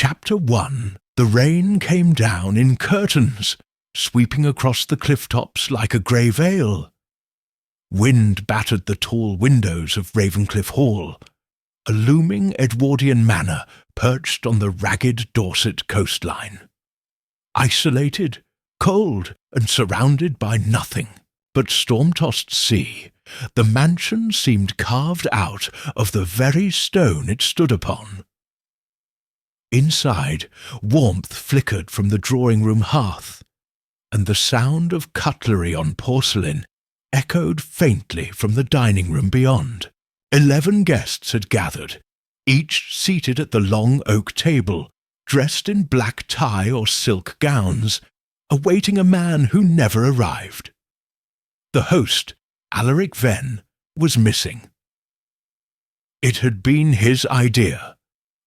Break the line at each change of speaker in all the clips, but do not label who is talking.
Chapter 1. The rain came down in curtains, sweeping across the cliff tops like a grey veil. Wind battered the tall windows of Ravencliff Hall, a looming Edwardian manor perched on the ragged Dorset coastline. Isolated, cold, and surrounded by nothing but storm-tossed sea, the mansion seemed carved out of the very stone it stood upon. Inside, warmth flickered from the drawing-room hearth, and the sound of cutlery on porcelain echoed faintly from the dining-room beyond. 11 guests had gathered, each seated at the long oak table, dressed in black tie or silk gowns, awaiting a man who never arrived. The host, Alaric Venn, was missing. It had been his idea,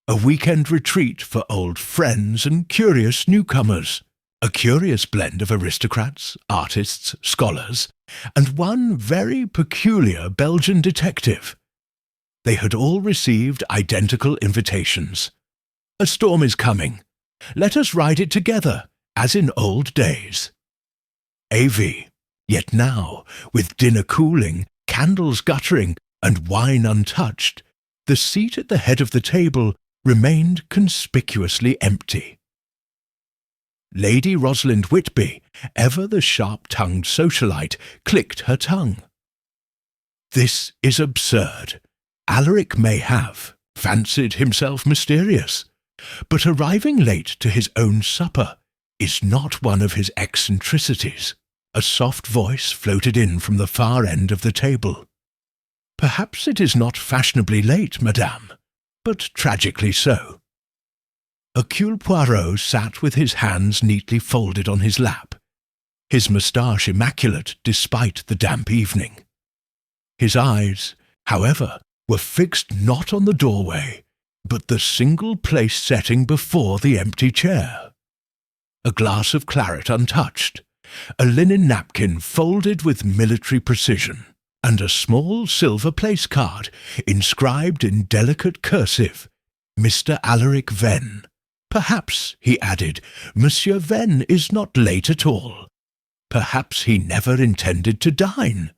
a weekend retreat for old friends and curious newcomers, a curious blend of aristocrats, artists, scholars, and one very peculiar Belgian detective. They had all received identical invitations. "A storm is coming. Let us ride it together, as in old days." A.V. Yet now, with dinner cooling, candles guttering, and wine untouched, the seat at the head of the table remained conspicuously empty. Lady Rosalind Whitby, ever the sharp-tongued socialite, clicked her tongue. "This is absurd. Alaric may have fancied himself mysterious, but arriving late to his own supper is not one of his eccentricities." A soft voice floated in from the far end of the table. "Perhaps it is not fashionably late, madame, but tragically so." Hercule Poirot sat with his hands neatly folded on his lap, his moustache immaculate despite the damp evening. His eyes, however, were fixed not on the doorway, but the single-place setting before the empty chair. A glass of claret untouched, a linen napkin folded with military precision, and a small silver place card inscribed in delicate cursive, "Mr. Alaric Venn." "Perhaps," he added, "Monsieur Venn is not late at all. Perhaps he never intended to dine."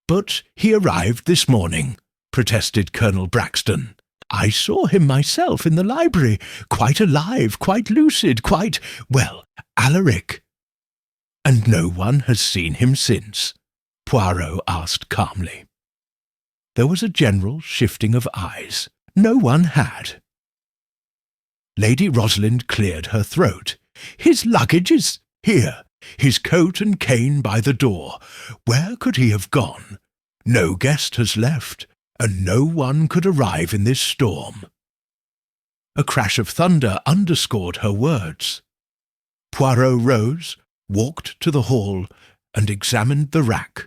"But he arrived this morning," protested Colonel Braxton. "I saw him myself in the library, quite alive, quite lucid, well, Alaric." "And no one has seen him since?" Poirot asked calmly. There was a general shifting of eyes. No one had. Lady Rosalind cleared her throat. "His luggage is here. His coat and cane by the door. Where could he have gone? No guest has left, and no one could arrive in this storm." A crash of thunder underscored her words. Poirot rose, walked to the hall, and examined the rack.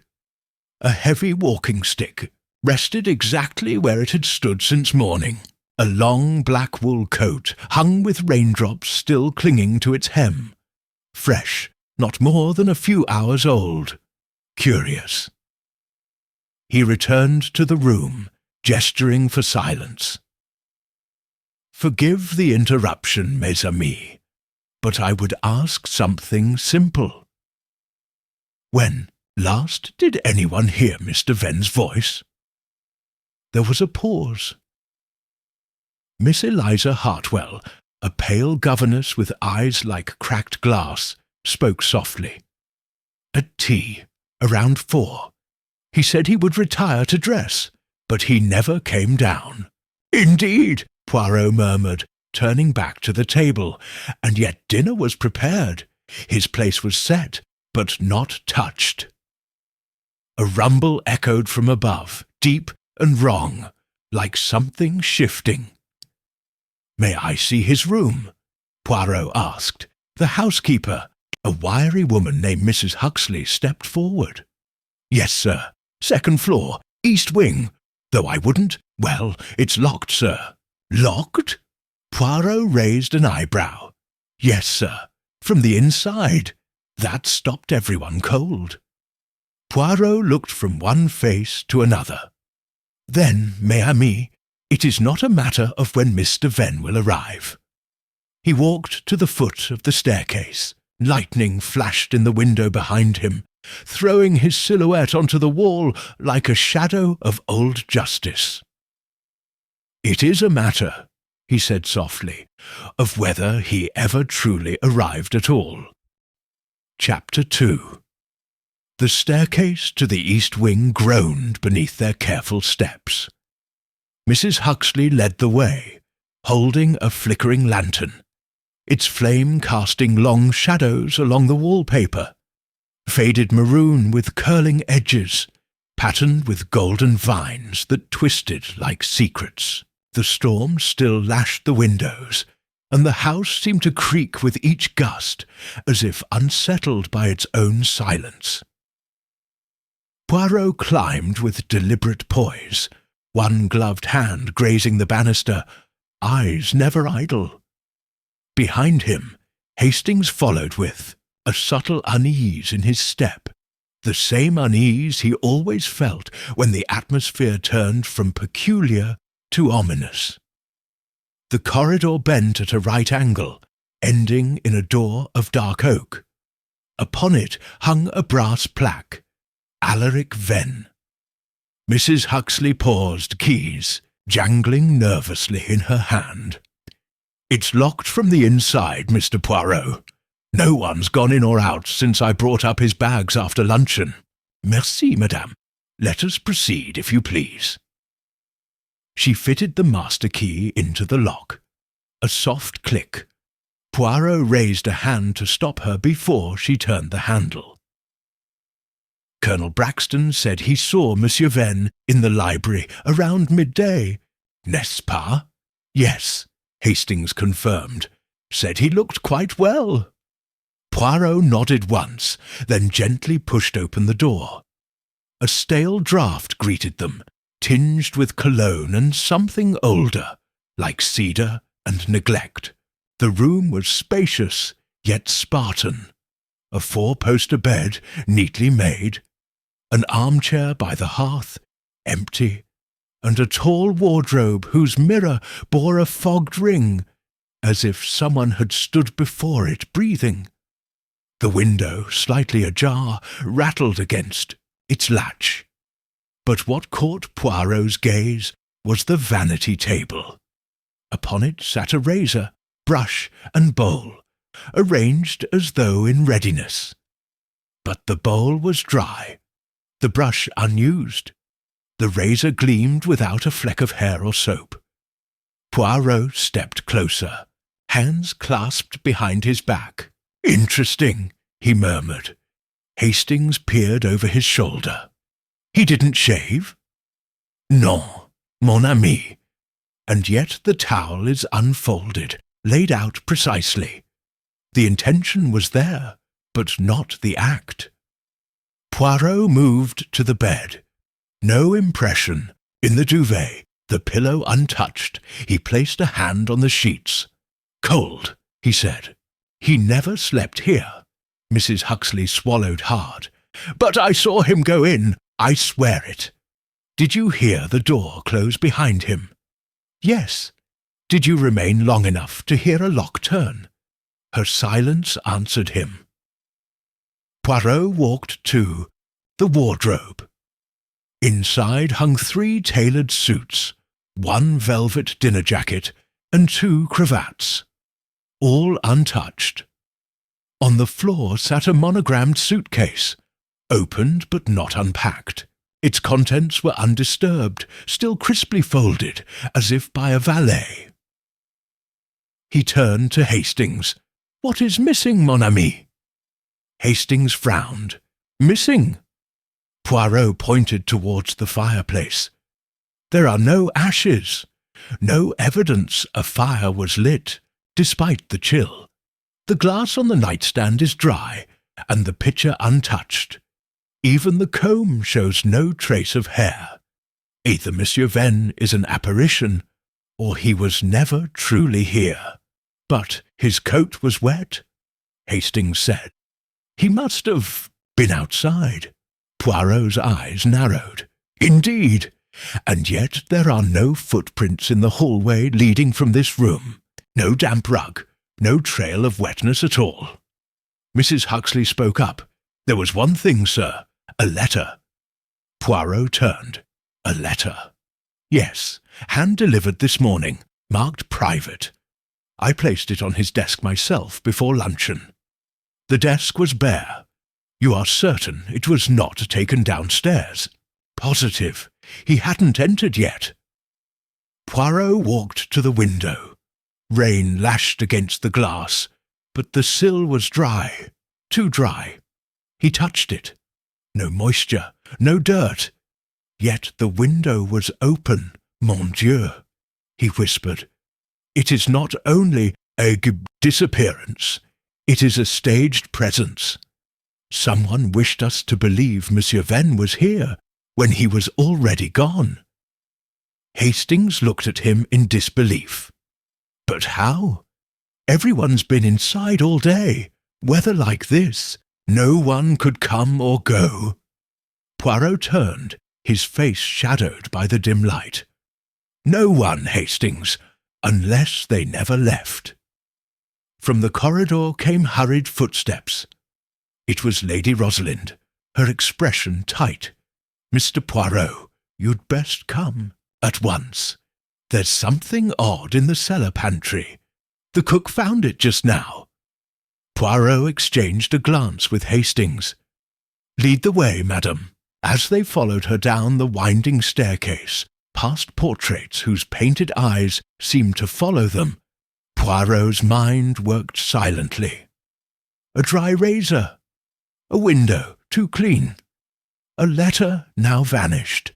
A heavy walking stick rested exactly where it had stood since morning. A long black wool coat hung with raindrops still clinging to its hem. Fresh, not more than a few hours old. Curious. He returned to the room, gesturing for silence. "Forgive the interruption, mes amis, but I would ask something simple. When last did anyone hear Mr. Venn's voice?" There was a pause. Miss Eliza Hartwell, a pale governess with eyes like cracked glass, spoke softly. "At tea, around 4. He said he would retire to dress, but he never came down." "Indeed," Poirot murmured, turning back to the table, "and yet dinner was prepared. His place was set, but not touched." A rumble echoed from above, deep and wrong, like something shifting. "May I see his room?" Poirot asked. The housekeeper, a wiry woman named Mrs. Huxley, stepped forward. "Yes, sir. 2nd floor, east wing. Though I wouldn't. Well, it's locked, sir." "Locked?" Poirot raised an eyebrow. "Yes, sir. From the inside. That stopped everyone cold." Poirot looked from one face to another. "Then, mes amis, it is not a matter of when Mr. Venn will arrive. He walked to the foot of the staircase. Lightning flashed in the window behind him, throwing his silhouette onto the wall like a shadow of old justice. "It is a matter," he said softly, "of whether he ever truly arrived at all." Chapter 2. The staircase to the east wing groaned beneath their careful steps. Mrs. Huxley led the way, holding a flickering lantern, its flame casting long shadows along the wallpaper, faded maroon with curling edges, patterned with golden vines that twisted like secrets. The storm still lashed the windows, and the house seemed to creak with each gust, as if unsettled by its own silence. Poirot climbed with deliberate poise, one gloved hand grazing the banister, eyes never idle. Behind him, Hastings followed with a subtle unease in his step, the same unease he always felt when the atmosphere turned from peculiar to ominous. The corridor bent at a right angle, ending in a door of dark oak. Upon it hung a brass plaque, Alaric Venn. Mrs. Huxley paused, keys jangling nervously in her hand. "It's locked from the inside, Mr. Poirot. No one's gone in or out since I brought up his bags after luncheon. Merci, madame. Let us proceed, if you please." She fitted the master key into the lock. A soft click. Poirot raised a hand to stop her before she turned the handle. Colonel Braxton said he saw Monsieur Venn in the library around midday. "N'est-ce pas?" "Yes," Hastings confirmed. "Said he looked quite well." Poirot nodded once, then gently pushed open the door. A stale draught greeted them, tinged with cologne and something older, like cedar and neglect. The room was spacious, yet Spartan. A four-poster bed, neatly made, an armchair by the hearth, empty, and a tall wardrobe whose mirror bore a fogged ring, as if someone had stood before it breathing. The window, slightly ajar, rattled against its latch. But what caught Poirot's gaze was the vanity table. Upon it sat a razor, brush, and bowl, arranged as though in readiness. But the bowl was dry, the brush unused. The razor gleamed without a fleck of hair or soap. Poirot stepped closer, hands clasped behind his back. "Interesting," he murmured. Hastings peered over his shoulder. "He didn't shave?" "Non, mon ami. And yet the towel is unfolded, laid out precisely. The intention was there, but not the act." Poirot moved to the bed. No impression. In the duvet, the pillow untouched, he placed a hand on the sheets. "Cold," he said. "He never slept here." Mrs. Huxley swallowed hard. "But I saw him go in. I swear it." "Did you hear the door close behind him?" "Yes." "Did you remain long enough to hear a lock turn?" Her silence answered him. Poirot walked to the wardrobe. Inside hung 3 tailored suits, 1 velvet dinner jacket, and 2 cravats, all untouched. On the floor sat a monogrammed suitcase, opened but not unpacked. Its contents were undisturbed, still crisply folded, as if by a valet. He turned to Hastings. "What is missing, mon ami?" Hastings frowned. "Missing?" Poirot pointed towards the fireplace. "There are no ashes, no evidence a fire was lit, despite the chill. The glass on the nightstand is dry, and the pitcher untouched. Even the comb shows no trace of hair. Either Monsieur Venn is an apparition, or he was never truly here. But his coat was wet," Hastings said. "He must have been outside." Poirot's eyes narrowed. "Indeed, and yet there are no footprints in the hallway leading from this room. No damp rug, No trail of wetness at all. Mrs. Huxley spoke up. "There was one thing, sir. A letter." Poirot turned. "A letter?" "Yes, hand-delivered this morning, marked private. I placed it on his desk myself before luncheon. The desk was bare. You are certain it was not taken downstairs?" "Positive. He hadn't entered yet." Poirot walked to the window. Rain lashed against the glass, but the sill was dry, too dry. He touched it. No moisture, no dirt. Yet the window was open, mon Dieu, he whispered. "It is not only a disappearance, it is a staged presence. Someone wished us to believe Monsieur Venn was here when he was already gone." Hastings looked at him in disbelief. "But how? Everyone's been inside all day. Weather like this, no one could come or go." Poirot turned, his face shadowed by the dim light. "No one, Hastings, unless they never left." From the corridor came hurried footsteps. It was Lady Rosalind, her expression tight. "Mr. Poirot, you'd best come at once. There's something odd in the cellar pantry. The cook found it just now." Poirot exchanged a glance with Hastings. "Lead the way, madam." As they followed her down the winding staircase, past portraits whose painted eyes seemed to follow them, Poirot's mind worked silently. A dry razor. A window, too clean. A letter now vanished.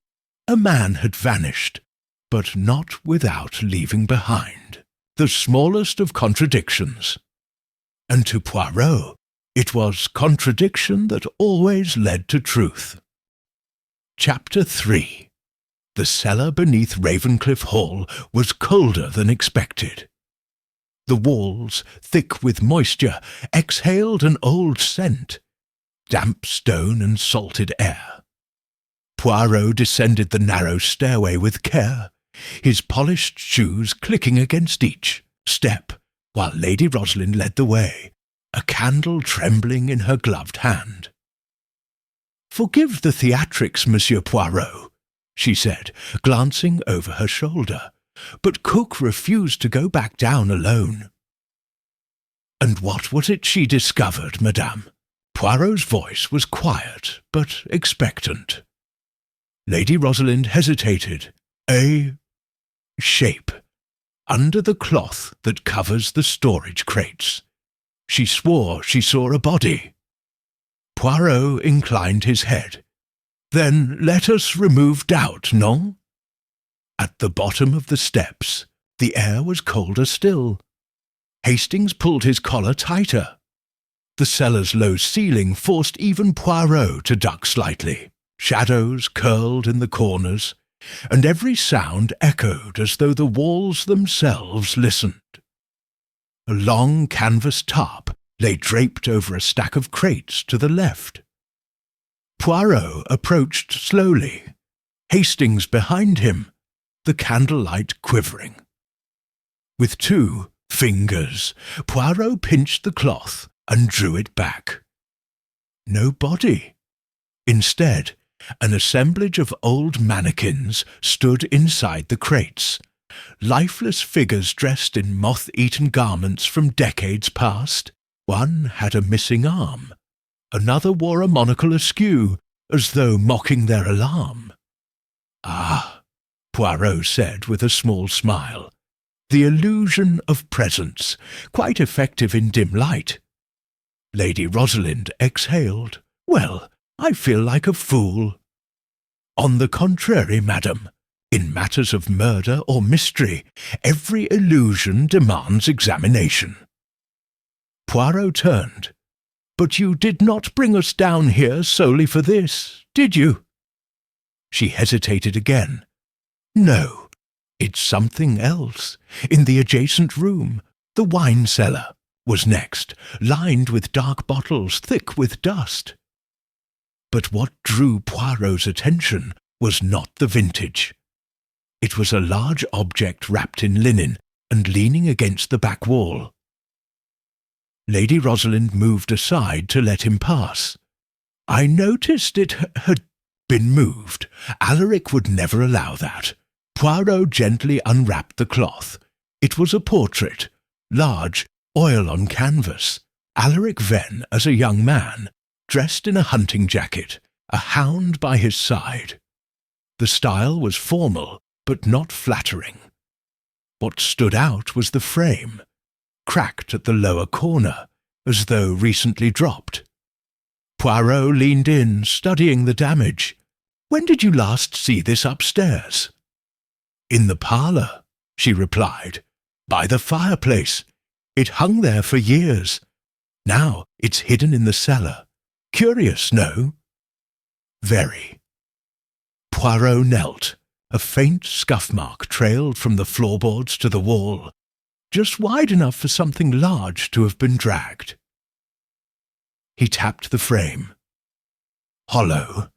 A man had vanished, but not without leaving behind the smallest of contradictions. And to Poirot, it was contradiction that always led to truth. Chapter 3. The cellar beneath Ravencliff Hall was colder than expected. The walls, thick with moisture, exhaled an old scent, damp stone and salted air. Poirot descended the narrow stairway with care, his polished shoes clicking against each step, while Lady Rosalind led the way, a candle trembling in her gloved hand. "Forgive the theatrics, Monsieur Poirot," she said, glancing over her shoulder, "but cook refused to go back down alone." "And what was it she discovered, madame?" Poirot's voice was quiet, but expectant. Lady Rosalind hesitated. "A shape under the cloth that covers the storage crates. She swore she saw a body." Poirot inclined his head. "Then let us remove doubt, non?" At the bottom of the steps, the air was colder still. Hastings pulled his collar tighter. The cellar's low ceiling forced even Poirot to duck slightly. Shadows curled in the corners, and every sound echoed as though the walls themselves listened. A long canvas tarp lay draped over a stack of crates to the left. Poirot approached slowly, Hastings behind him, the candlelight quivering. With 2 fingers, Poirot pinched the cloth and drew it back. No body. Instead, an assemblage of old mannequins stood inside the crates, lifeless figures dressed in moth-eaten garments from decades past. One had a missing arm. Another wore a monocle askew, as though mocking their alarm. "Ah," Poirot said with a small smile, "the illusion of presence, quite effective in dim light." Lady Rosalind exhaled. "Well, I feel like a fool." "On the contrary, madam, in matters of murder or mystery, every illusion demands examination." Poirot turned. "But you did not bring us down here solely for this, did you?" She hesitated again. "No, it's something else. In the adjacent room, the wine cellar was next, lined with dark bottles thick with dust." But what drew Poirot's attention was not the vintage. It was a large object wrapped in linen and leaning against the back wall. Lady Rosalind moved aside to let him pass. "I noticed it had been moved. Alaric would never allow that." Poirot gently unwrapped the cloth. It was a portrait, large, oil on canvas. Alaric Venn as a young man, dressed in a hunting jacket, a hound by his side. The style was formal, but not flattering. What stood out was the frame, cracked at the lower corner, as though recently dropped. Poirot leaned in, studying the damage. "When did you last see this upstairs?" "In the parlour," she replied. "By the fireplace. It hung there for years. Now it's hidden in the cellar. Curious, no?" "Very." Poirot knelt. A faint scuff mark trailed from the floorboards to the wall, just wide enough for something large to have been dragged. He tapped the frame. Hollow.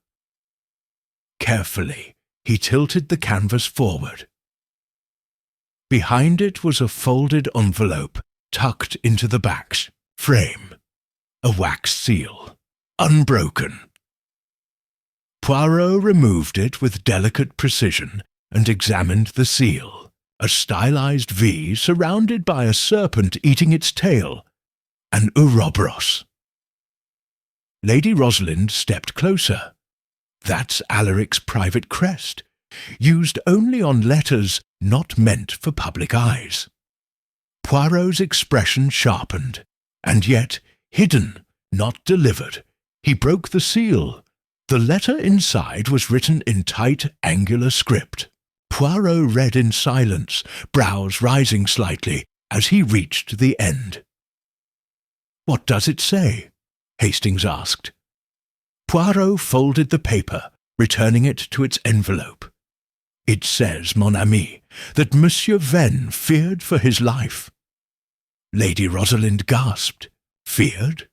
Carefully, he tilted the canvas forward. Behind it was a folded envelope tucked into the back frame. A wax seal, unbroken. Poirot removed it with delicate precision and examined the seal, a stylized V surrounded by a serpent eating its tail, an Ouroboros. Lady Rosalind stepped closer. "That's Alaric's private crest, used only on letters not meant for public eyes." Poirot's expression sharpened, and yet hidden, not delivered. He broke the seal. The letter inside was written in tight, angular script. Poirot read in silence, brows rising slightly, as he reached the end. "What does it say?" Hastings asked. Poirot folded the paper, returning it to its envelope. "It says, mon ami, that Monsieur Venn feared for his life." Lady Rosalind gasped. "Feared?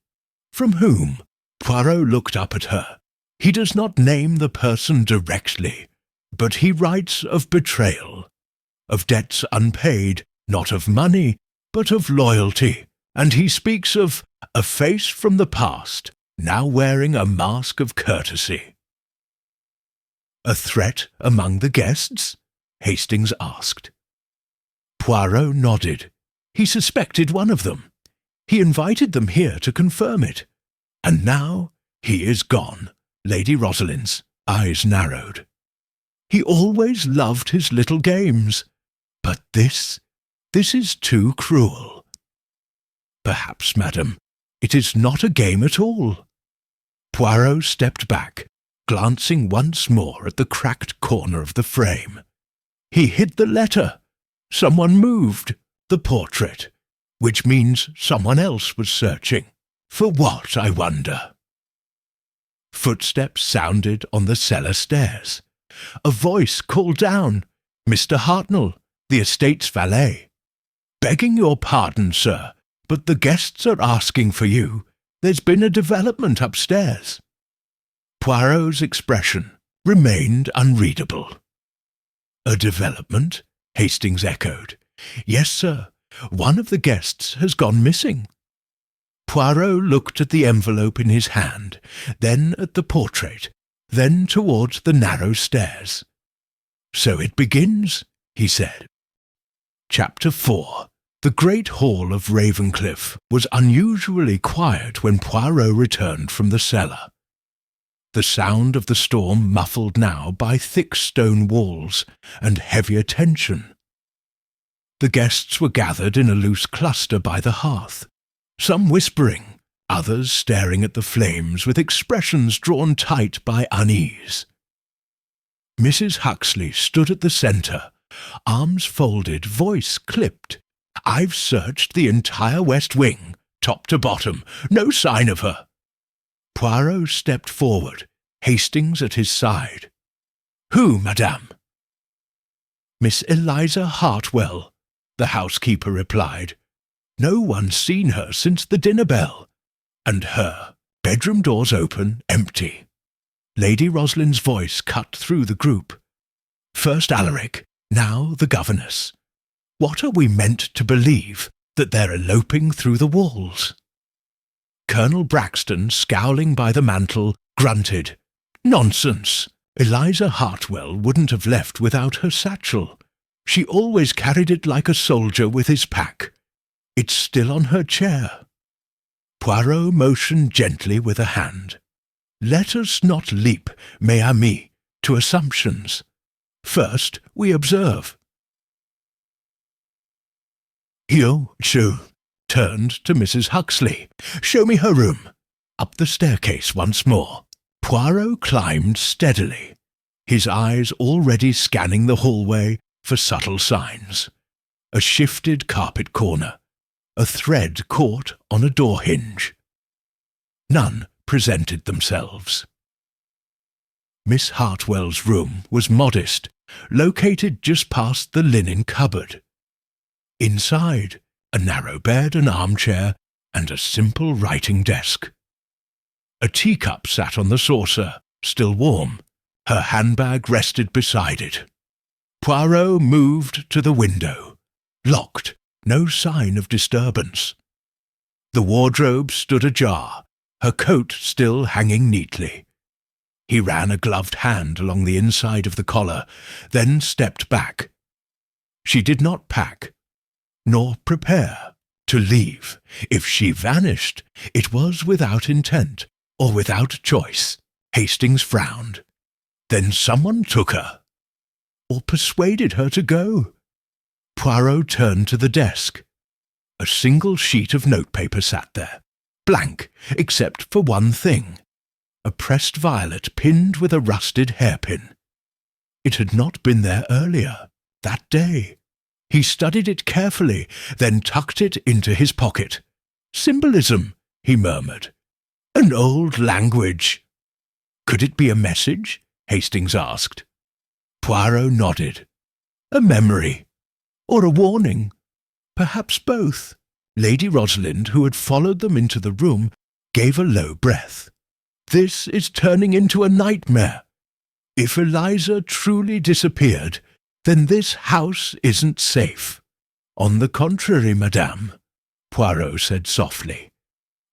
From whom?" Poirot looked up at her. "He does not name the person directly, but he writes of betrayal, of debts unpaid, not of money, but of loyalty, and he speaks of a face from the past, now wearing a mask of courtesy." "A threat among the guests?" Hastings asked. Poirot nodded. He suspected one of them. He invited them here to confirm it. And now he is gone. Lady Rosalind's eyes narrowed. "He always loved his little games. But this is too cruel." "Perhaps, madam, it is not a game at all." Poirot stepped back, glancing once more at the cracked corner of the frame. He hid the letter. Someone moved the portrait, which means someone else was searching. For what, I wonder? Footsteps sounded on the cellar stairs. A voice called down, "Mr. Hartnell, the estate's valet." "Begging your pardon, sir, but the guests are asking for you. There's been a development upstairs." Poirot's expression remained unreadable. "A development?" Hastings echoed. "Yes, sir. One of the guests has gone missing." Poirot looked at the envelope in his hand, then at the portrait, then towards the narrow stairs. "So it begins," he said. Chapter 4. The great hall of Ravencliff was unusually quiet when Poirot returned from the cellar. The sound of the storm muffled now by thick stone walls and heavier tension. The guests were gathered in a loose cluster by the hearth, some whispering, others staring at the flames with expressions drawn tight by unease. Mrs. Huxley stood at the centre, arms folded, voice clipped. "I've searched the entire west wing, top to bottom. No sign of her." Poirot stepped forward, Hastings at his side. "Who, madame?" "Miss Eliza Hartwell," the housekeeper replied. "No one's seen her since the dinner bell. And her bedroom doors open, empty." Lady Rosalind's voice cut through the group. "First Alaric, now the governess. What are we meant to believe? That they're eloping through the walls?" Colonel Braxton, scowling by the mantel, grunted. "Nonsense! Eliza Hartwell wouldn't have left without her satchel. She always carried it like a soldier with his pack. It's still on her chair." Poirot motioned gently with a hand. "Let us not leap, mes amis, to assumptions. First, we observe." Hio Chu turned to Mrs. Huxley. "Show me her room." Up the staircase once more. Poirot climbed steadily, his eyes already scanning the hallway for subtle signs. A shifted carpet corner, a thread caught on a door hinge. None presented themselves. Miss Hartwell's room was modest, located just past the linen cupboard. Inside, a narrow bed, an armchair, and a simple writing desk. A teacup sat on the saucer, still warm. Her handbag rested beside it. Poirot moved to the window. Locked, no sign of disturbance. The wardrobe stood ajar, her coat still hanging neatly. He ran a gloved hand along the inside of the collar, then stepped back. She did not pack, nor prepare to leave. If she vanished, it was without intent, or without choice. Hastings frowned. Then someone took her, or persuaded her to go. Poirot turned to the desk. A single sheet of notepaper sat there, blank, except for one thing. A pressed violet pinned with a rusted hairpin. It had not been there earlier, that day. He studied it carefully, then tucked it into his pocket. "Symbolism," he murmured. "An old language." "Could it be a message?" Hastings asked. Poirot nodded. "A memory. Or a warning. Perhaps both." Lady Rosalind, who had followed them into the room, gave a low breath. "This is turning into a nightmare. If Eliza truly disappeared, then this house isn't safe." "On the contrary, madame," Poirot said softly.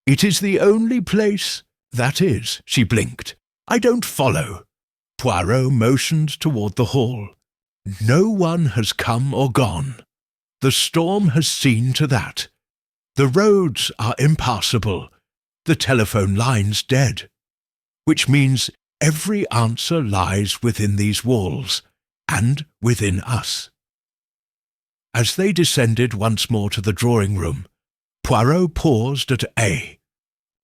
"It is the only place—" "That is," she blinked. "I don't follow." Poirot motioned toward the hall. "No one has come or gone. The storm has seen to that. The roads are impassable, the telephone lines dead, which means every answer lies within these walls, and within us." As they descended once more to the drawing-room, Poirot paused at A,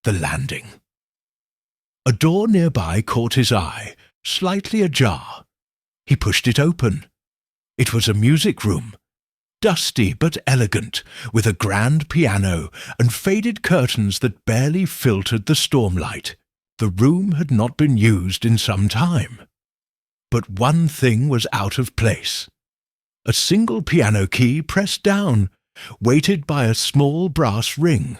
the landing. A door nearby caught his eye, slightly ajar. He pushed it open. It was a music room, dusty but elegant, with a grand piano and faded curtains that barely filtered the stormlight. The room had not been used in some time. But one thing was out of place. A single piano key pressed down, weighted by a small brass ring.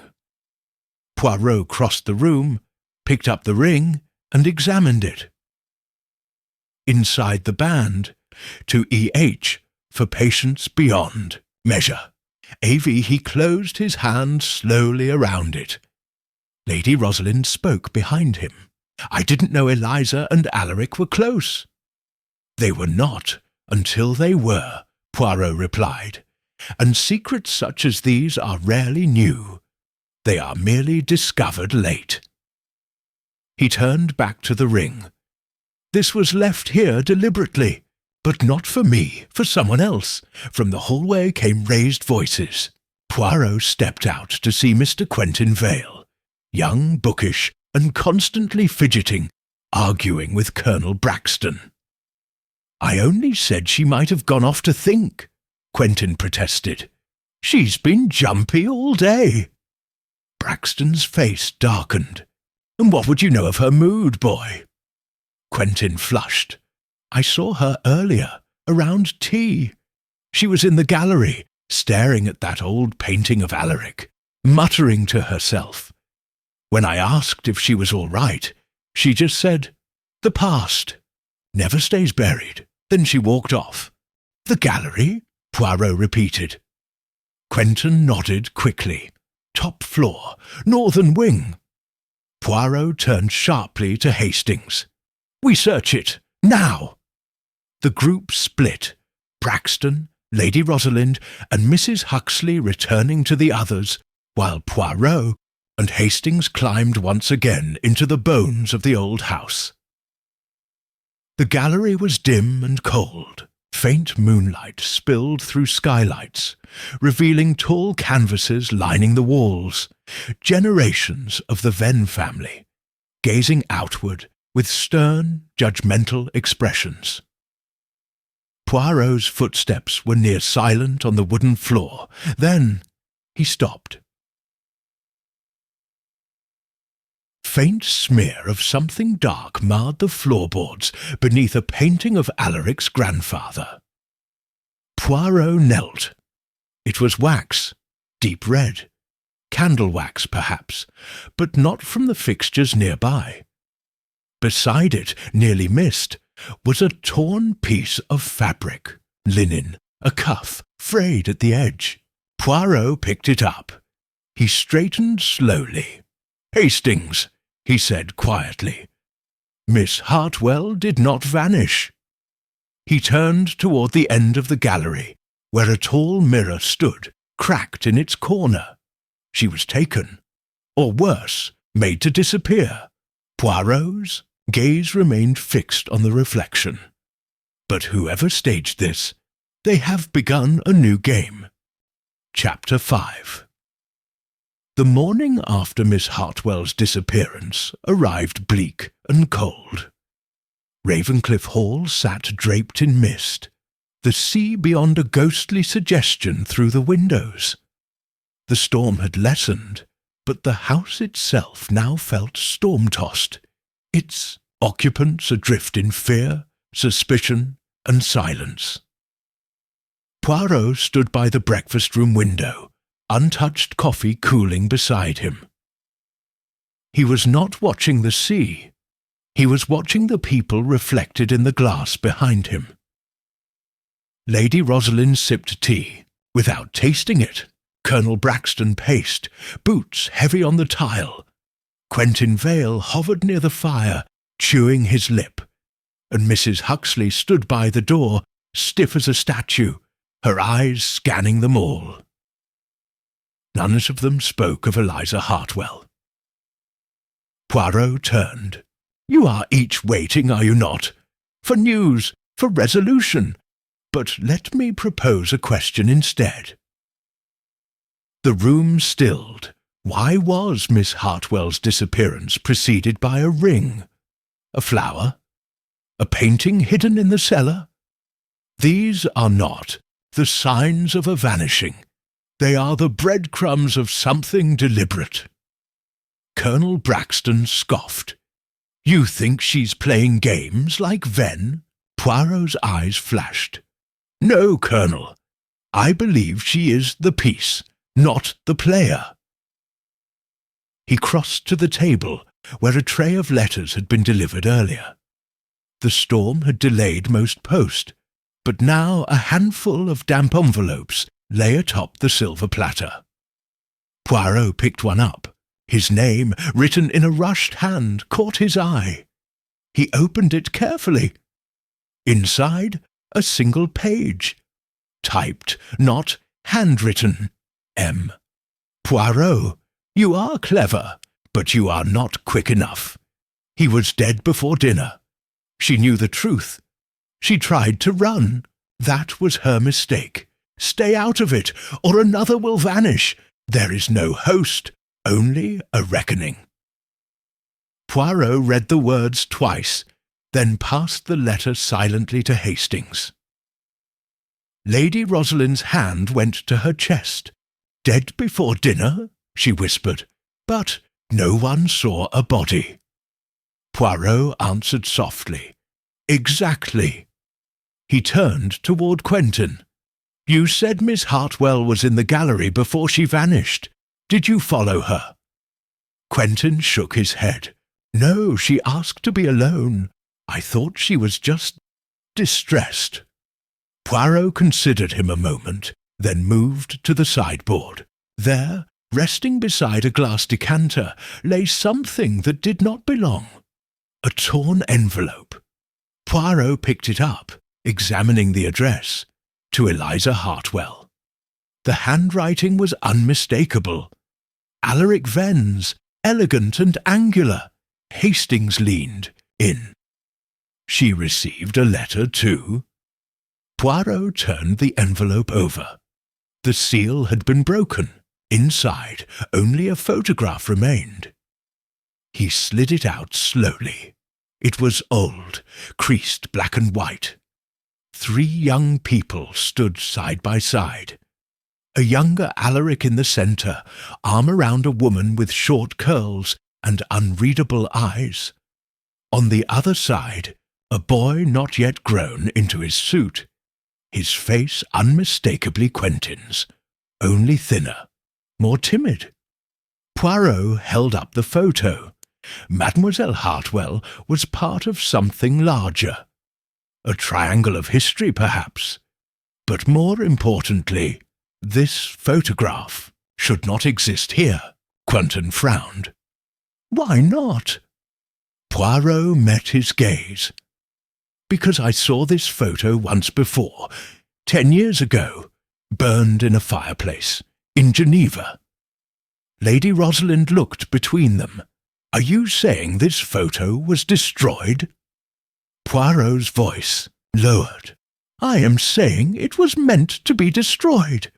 Poirot crossed the room, picked up the ring, and examined it. Inside the band, to EH, for patience beyond measure. AV, he closed his hand slowly around it. Lady Rosalind spoke behind him. "I didn't know Eliza and Alaric were close." "They were not, until they were," Poirot replied. "And secrets such as these are rarely new. They are merely discovered late." He turned back to the ring. "This was left here deliberately. But not for me, for someone else." From the hallway came raised voices. Poirot stepped out to see Mr. Quentin Vale, young, bookish, and constantly fidgeting, arguing with Colonel Braxton. "I only said she might have gone off to think," Quentin protested. "She's been jumpy all day." Braxton's face darkened. "And what would you know of her mood, boy?" Quentin flushed. "I saw her earlier, around tea. She was in the gallery, staring at that old painting of Alaric, muttering to herself. When I asked if she was all right, she just said, 'The past never stays buried.' Then she walked off." "The gallery?" Poirot repeated. Quentin nodded quickly. Top floor, northern wing. Poirot turned sharply to Hastings. We search it, now! The group split, Braxton, Lady Rosalind, and Mrs. Huxley returning to the others, while Poirot and Hastings climbed once again into the bones of the old house. The gallery was dim and cold. Faint moonlight spilled through skylights, revealing tall canvases lining the walls, generations of the Venn family, gazing outward with stern, judgmental expressions. Poirot's footsteps were near silent on the wooden floor. Then he stopped. Faint smear of something dark marred the floorboards beneath a painting of Alaric's grandfather. Poirot knelt. It was wax, deep red, candle wax perhaps, but not from the fixtures nearby. Beside it, nearly missed, was a torn piece of fabric, linen, a cuff, frayed at the edge. Poirot picked it up. He straightened slowly. "Hastings," he said quietly. "Miss Hartwell did not vanish." He turned toward the end of the gallery, where a tall mirror stood, cracked in its corner. She was taken, or worse, made to disappear. Poirot's gaze remained fixed on the reflection. But whoever staged this, they have begun a new game. Chapter 5. The morning after Miss Hartwell's disappearance arrived bleak and cold. Ravencliff Hall sat draped in mist, the sea beyond a ghostly suggestion through the windows. The storm had lessened, but the house itself now felt storm-tossed, its occupants adrift in fear, suspicion, and silence. Poirot stood by the breakfast-room window, untouched coffee cooling beside him. He was not watching the sea. He was watching the people reflected in the glass behind him. Lady Rosalind sipped tea, without tasting it. Colonel Braxton paced, boots heavy on the tile. Quentin Vale hovered near the fire, chewing his lip, and Mrs. Huxley stood by the door, stiff as a statue, her eyes scanning them all. None of them spoke of Eliza Hartwell. Poirot turned. "You are each waiting, are you not? For news, for resolution. But let me propose a question instead." The room stilled. Why was Miss Hartwell's disappearance preceded by a ring? A flower? A painting hidden in the cellar? These are not the signs of a vanishing. They are the breadcrumbs of something deliberate. Colonel Braxton scoffed. "You think she's playing games like Venn?" Poirot's eyes flashed. "No, Colonel. I believe she is the piece, not the player." He crossed to the table, where a tray of letters had been delivered earlier. The storm had delayed most post, but now a handful of damp envelopes lay atop the silver platter. Poirot picked one up. His name, written in a rushed hand, caught his eye. He opened it carefully. Inside, a single page. Typed, not handwritten. M. "Poirot, you are clever, but you are not quick enough. He was dead before dinner. She knew the truth. She tried to run. That was her mistake. Stay out of it, or another will vanish. There is no host, only a reckoning." Poirot read the words twice, then passed the letter silently to Hastings. Lady Rosalind's hand went to her chest. "Dead before dinner?" she whispered, but no one saw a body. Poirot answered softly, "Exactly." He turned toward Quentin. "You said Miss Hartwell was in the gallery before she vanished. Did you follow her?" Quentin shook his head. "No, she asked to be alone. I thought she was just distressed." Poirot considered him a moment, then moved to the sideboard. There, Resting beside a glass decanter lay something that did not belong. A torn envelope. Poirot picked it up, examining the address, to Eliza Hartwell. The handwriting was unmistakable. Alaric Vennes, elegant and angular. Hastings leaned in. She received a letter too. Poirot turned the envelope over. The seal had been broken. Inside, only a photograph remained. He slid it out slowly. It was old, creased black and white. 3 young people stood side by side. A younger Alaric in the centre, arm around a woman with short curls and unreadable eyes. On the other side, a boy not yet grown into his suit, his face unmistakably Quentin's, only thinner, more timid. Poirot held up the photo. Mademoiselle Hartwell was part of something larger. A triangle of history, perhaps. But more importantly, this photograph should not exist here. Quentin frowned. Why not? Poirot met his gaze. Because I saw this photo once before, 10 years ago, burned in a fireplace, in Geneva. Lady Rosalind looked between them. Are you saying this photo was destroyed? Poirot's voice lowered. I am saying it was meant to be destroyed,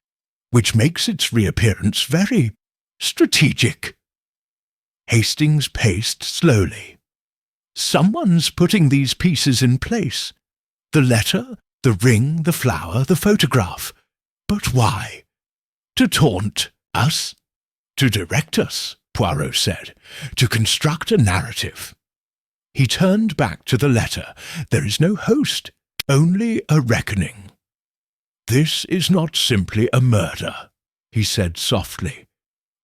which makes its reappearance very strategic. Hastings paced slowly. Someone's putting these pieces in place. The letter, the ring, the flower, the photograph. But why? To taunt us? To direct us, Poirot said. To construct a narrative. He turned back to the letter. There is no host, only a reckoning. This is not simply a murder, he said softly.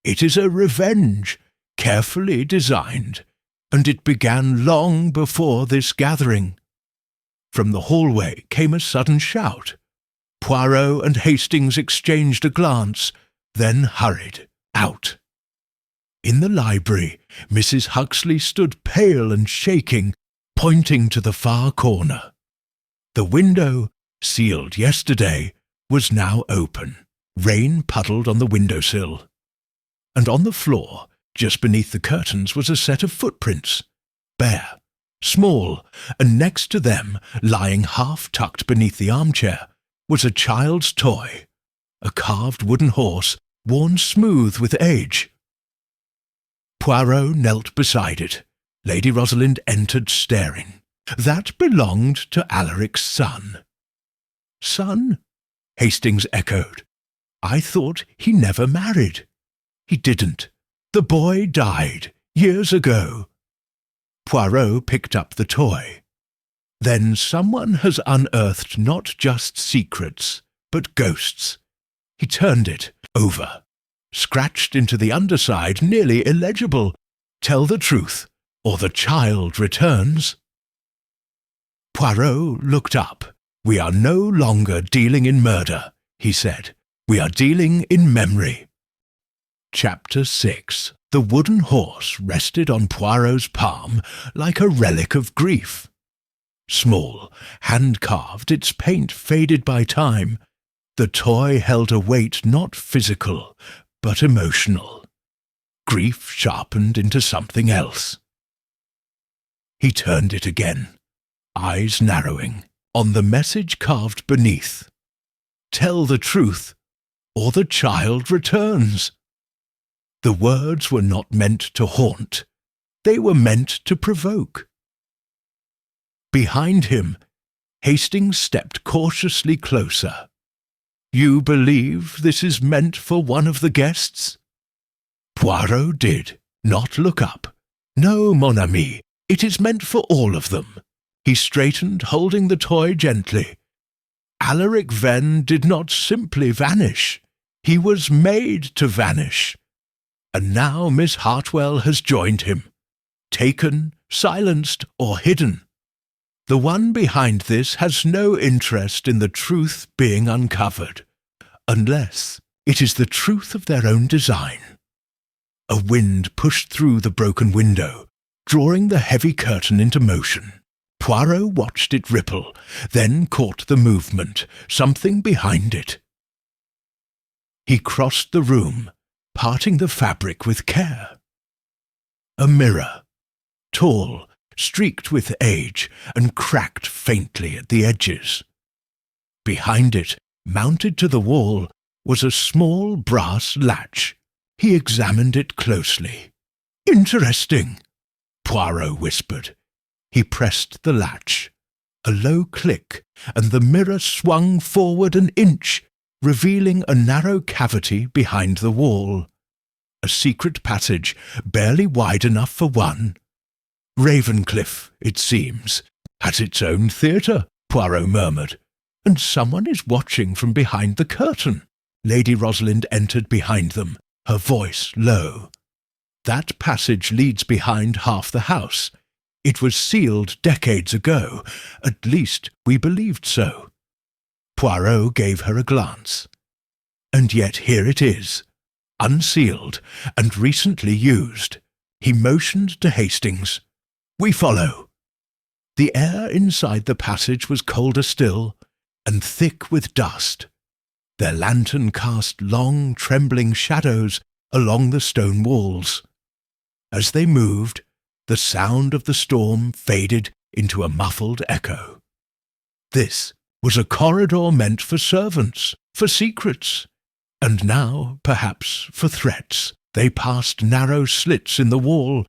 It is a revenge, carefully designed, and it began long before this gathering. From the hallway came a sudden shout. Poirot and Hastings exchanged a glance, then hurried out. In the library, Mrs. Huxley stood pale and shaking, pointing to the far corner. The window, sealed yesterday, was now open. Rain puddled on the windowsill. And on the floor, just beneath the curtains, was a set of footprints, bare, small, and next to them, lying half-tucked beneath the armchair, was a child's toy, a carved wooden horse, worn smooth with age. Poirot knelt beside it. Lady Rosalind entered staring. That belonged to Alaric's son. Son? Hastings echoed. I thought he never married. He didn't. The boy died years ago. Poirot picked up the toy. Then someone has unearthed not just secrets, but ghosts. He turned it over. Scratched into the underside, nearly illegible. Tell the truth, or the child returns. Poirot looked up. We are no longer dealing in murder, he said. We are dealing in memory. Chapter 6. The wooden horse rested on Poirot's palm like a relic of grief. Small, hand-carved, its paint faded by time, the toy held a weight not physical, but emotional. Grief sharpened into something else. He turned it again, eyes narrowing, on the message carved beneath. Tell the truth, or the child returns. The words were not meant to haunt. They were meant to provoke. Behind him, Hastings stepped cautiously closer. You believe this is meant for one of the guests? Poirot did not look up. No, mon ami, it is meant for all of them. He straightened, holding the toy gently. Alaric Venn did not simply vanish. He was made to vanish. And now Miss Hartwell has joined him, taken, silenced, or hidden. The one behind this has no interest in the truth being uncovered, unless it is the truth of their own design. A wind pushed through the broken window, drawing the heavy curtain into motion. Poirot watched it ripple, then caught the movement, something behind it. He crossed the room, parting the fabric with care. A mirror, tall, streaked with age, and cracked faintly at the edges. Behind it, mounted to the wall, was a small brass latch. He examined it closely. "Interesting," Poirot whispered. He pressed the latch. A low click, and the mirror swung forward an inch, revealing a narrow cavity behind the wall. A secret passage, barely wide enough for one. "Ravenscliffe, it seems, has its own theatre," Poirot murmured. "And someone is watching from behind the curtain." Lady Rosalind entered behind them, her voice low. "That passage leads behind half the house. It was sealed decades ago. At least we believed so." Poirot gave her a glance. "And yet here it is, unsealed and recently used." He motioned to Hastings. "We follow." The air inside the passage was colder still, and thick with dust. Their lantern cast long, trembling shadows along the stone walls. As they moved, the sound of the storm faded into a muffled echo. This was a corridor meant for servants, for secrets, and now, perhaps, for threats. They passed narrow slits in the wall,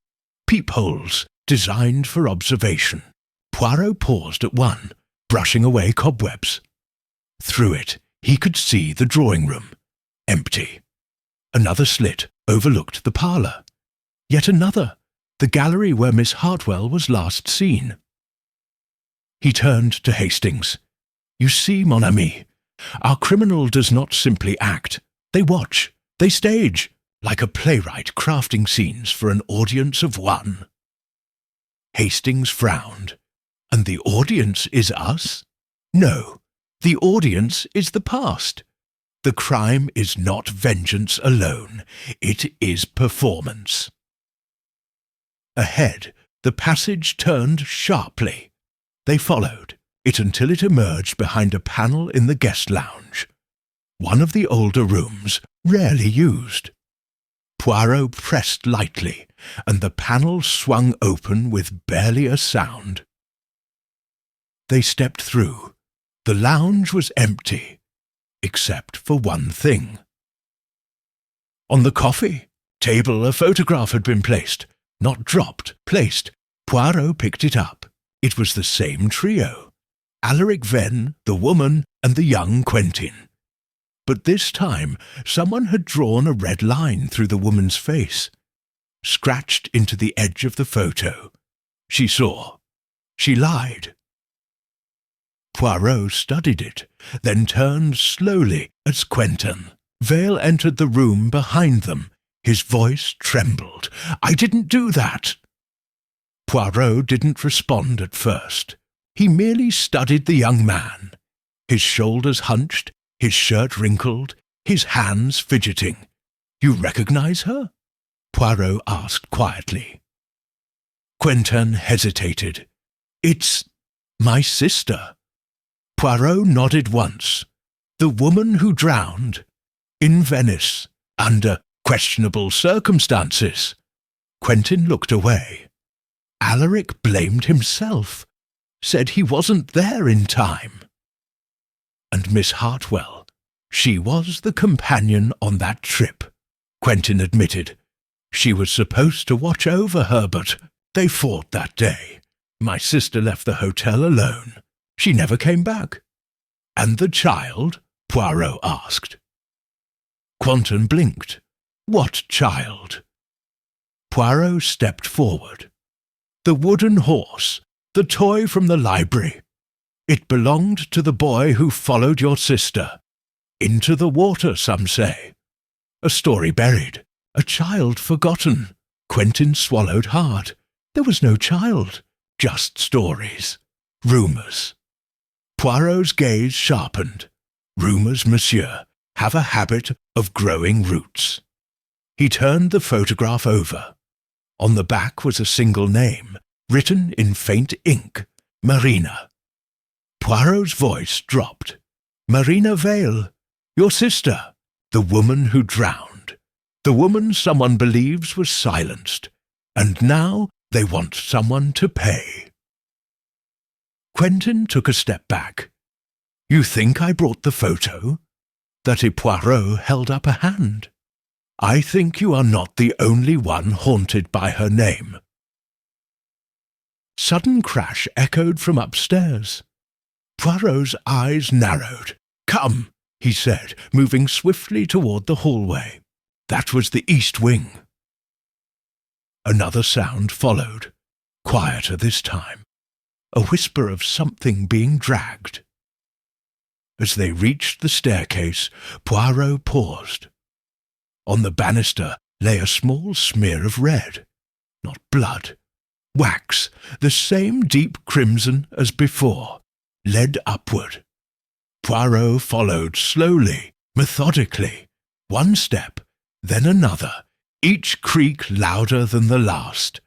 peepholes designed for observation. Poirot paused at one, brushing away cobwebs. Through it, he could see the drawing room, empty. Another slit overlooked the parlour. Yet another, the gallery where Miss Hartwell was last seen. He turned to Hastings. "You see, mon ami, our criminal does not simply act. They watch, they stage, like a playwright crafting scenes for an audience of one." Hastings frowned. "And the audience is us?" "No, the audience is the past. The crime is not vengeance alone. It is performance." Ahead, the passage turned sharply. They followed it until it emerged behind a panel in the guest lounge, one of the older rooms, rarely used. Poirot pressed lightly, and the panel swung open with barely a sound. They stepped through. The lounge was empty, except for one thing. On the coffee table a photograph had been placed. Not dropped, placed. Poirot picked it up. It was the same trio. Alaric Venn, the woman, and the young Quentin. But this time someone had drawn a red line through the woman's face, scratched into the edge of the photo. She saw. She lied. Poirot studied it, then turned slowly as Quentin. Vale entered the room behind them. His voice trembled. "I didn't do that." Poirot didn't respond at first. He merely studied the young man, his shoulders hunched, his shirt wrinkled, his hands fidgeting. "You recognize her?" Poirot asked quietly. Quentin hesitated. "It's my sister." Poirot nodded once. "The woman who drowned in Venice under questionable circumstances." Quentin looked away. Alaric blamed himself, said he wasn't there in time. And Miss Hartwell, she was the companion on that trip, Quentin admitted. She was supposed to watch over her, but they fought that day. My sister left the hotel alone. She never came back. "And the child?" Poirot asked. Quentin blinked. "What child?" Poirot stepped forward. "The wooden horse, the toy from the library. It belonged to the boy who followed your sister. Into the water, some say. A story buried, a child forgotten." Quentin swallowed hard. There was no child, just stories, rumours. Poirot's gaze sharpened. "Rumours, monsieur, have a habit of growing roots." He turned the photograph over. On the back was a single name, written in faint ink, Marina. Poirot's voice dropped. Marina Vale, your sister, the woman who drowned, the woman someone believes was silenced, and now they want someone to pay. Quentin took a step back. You think I brought the photo? That Poirot held up a hand. I think you are not the only one haunted by her name. Sudden crash echoed from upstairs. Poirot's eyes narrowed. Come, he said, moving swiftly toward the hallway. That was the east wing. Another sound followed, quieter this time, a whisper of something being dragged. As they reached the staircase, Poirot paused. On the banister lay a small smear of red, not blood, wax, the same deep crimson as before, led upward. Poirot followed slowly, methodically, one step, then another, each creak louder than the last.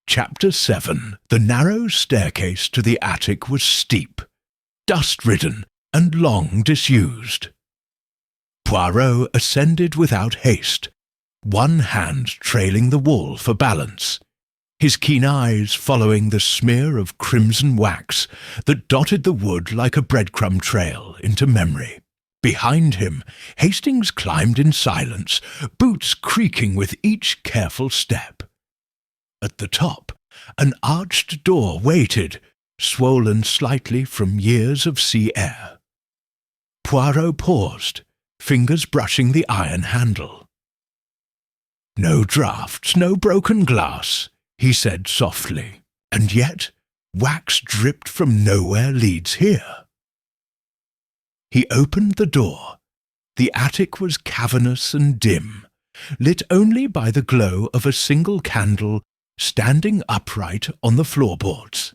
Chapter 7. The narrow staircase to the attic was steep, dust-ridden, and long disused. Poirot ascended without haste, one hand trailing the wall for balance, his keen eyes following the smear of crimson wax that dotted the wood like a breadcrumb trail into memory. Behind him, Hastings climbed in silence, boots creaking with each careful step. At the top, an arched door waited, swollen slightly from years of sea air. Poirot paused, fingers brushing the iron handle. No draughts, no broken glass, he said softly, and yet wax dripped from nowhere leads here. He opened the door. The attic was cavernous and dim, lit only by the glow of a single candle standing upright on the floorboards,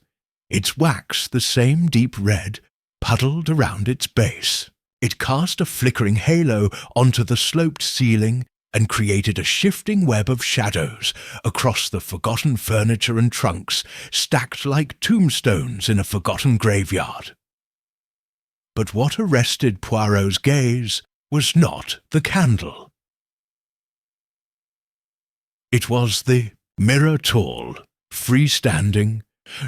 its wax the same deep red puddled around its base. It cast a flickering halo onto the sloped ceiling and created a shifting web of shadows across the forgotten furniture and trunks stacked like tombstones in a forgotten graveyard. But what arrested Poirot's gaze was not the candle. It was the mirror tall, freestanding,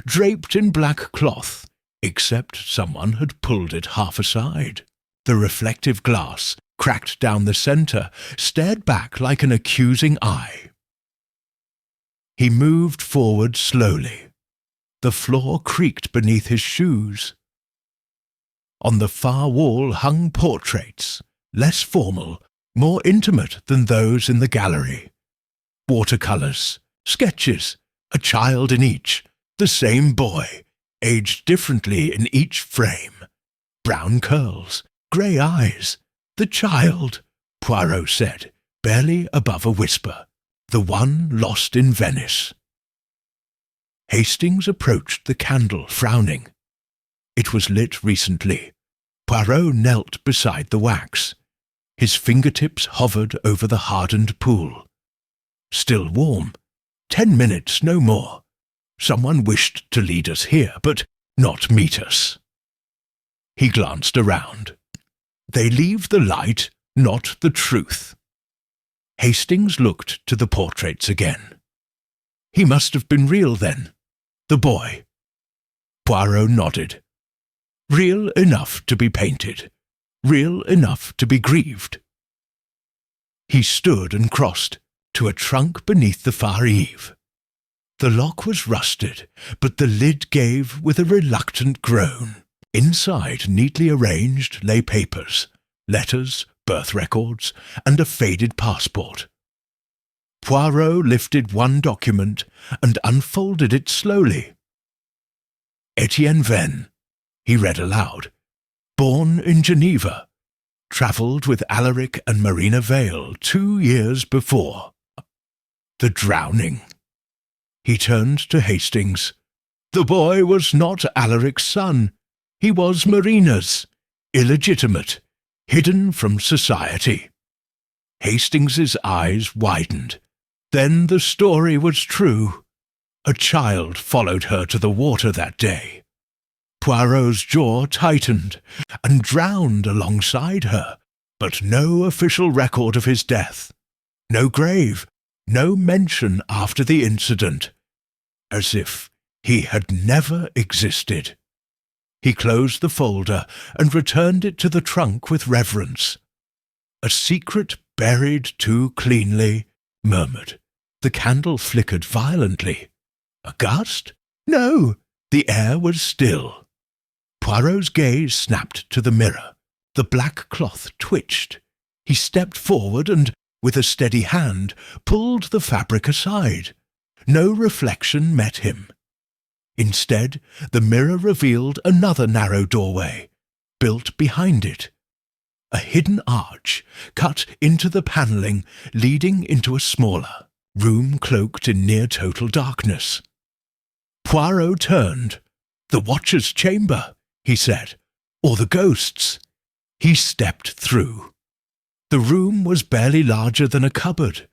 draped in black cloth, except someone had pulled it half aside. The reflective glass, cracked down the centre, stared back like an accusing eye. He moved forward slowly. The floor creaked beneath his shoes. On the far wall hung portraits, less formal, more intimate than those in the gallery. Watercolours, sketches, a child in each, the same boy, aged differently in each frame. Brown curls, grey eyes. The child, Poirot said, barely above a whisper. The one lost in Venice. Hastings approached the candle, frowning. It was lit recently. Poirot knelt beside the wax. His fingertips hovered over the hardened pool. Still warm. 10 minutes, no more. Someone wished to lead us here, but not meet us. He glanced around. They leave the light, not the truth. Hastings looked to the portraits again. He must have been real then. The boy. Poirot nodded. Real enough to be painted. Real enough to be grieved. He stood and crossed to a trunk beneath the far eave. The lock was rusted, but the lid gave with a reluctant groan. Inside, neatly arranged, lay papers, letters, birth records, and a faded passport. Poirot lifted one document and unfolded it slowly. Etienne Venn, he read aloud, born in Geneva, travelled with Alaric and Marina Vale 2 years before. The drowning. He turned to Hastings. The boy was not Alaric's son. He was Marina's, illegitimate, hidden from society. Hastings's eyes widened. Then the story was true. A child followed her to the water that day. Poirot's jaw tightened and drowned alongside her, but no official record of his death. No grave, no mention after the incident, as if he had never existed. He closed the folder and returned it to the trunk with reverence. A secret buried too cleanly, murmured. The candle flickered violently. A gust? No, the air was still. Poirot's gaze snapped to the mirror. The black cloth twitched. He stepped forward and, with a steady hand, pulled the fabric aside. No reflection met him. Instead, the mirror revealed another narrow doorway, built behind it. A hidden arch cut into the panelling, leading into a smaller room cloaked in near-total darkness. Poirot turned. "The Watcher's chamber," he said, "or the ghost's." He stepped through. The room was barely larger than a cupboard.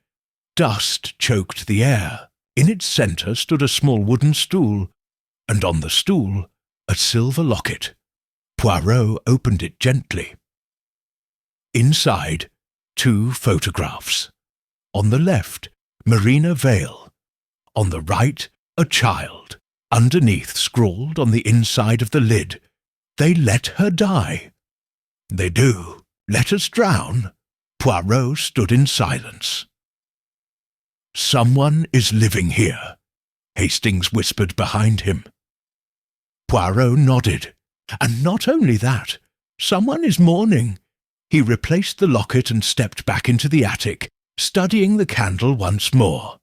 Dust choked the air. In its centre stood a small wooden stool, and on the stool a silver locket. Poirot opened it gently. Inside, 2 photographs. On the left, Marina Vale. On the right, a child. Underneath, scrawled on the inside of the lid, "They let her die." "They do. Let us drown." Poirot stood in silence. "Someone is living here," Hastings whispered behind him. Poirot nodded. "And not only that, someone is mourning." He replaced the locket and stepped back into the attic, studying the candle once more.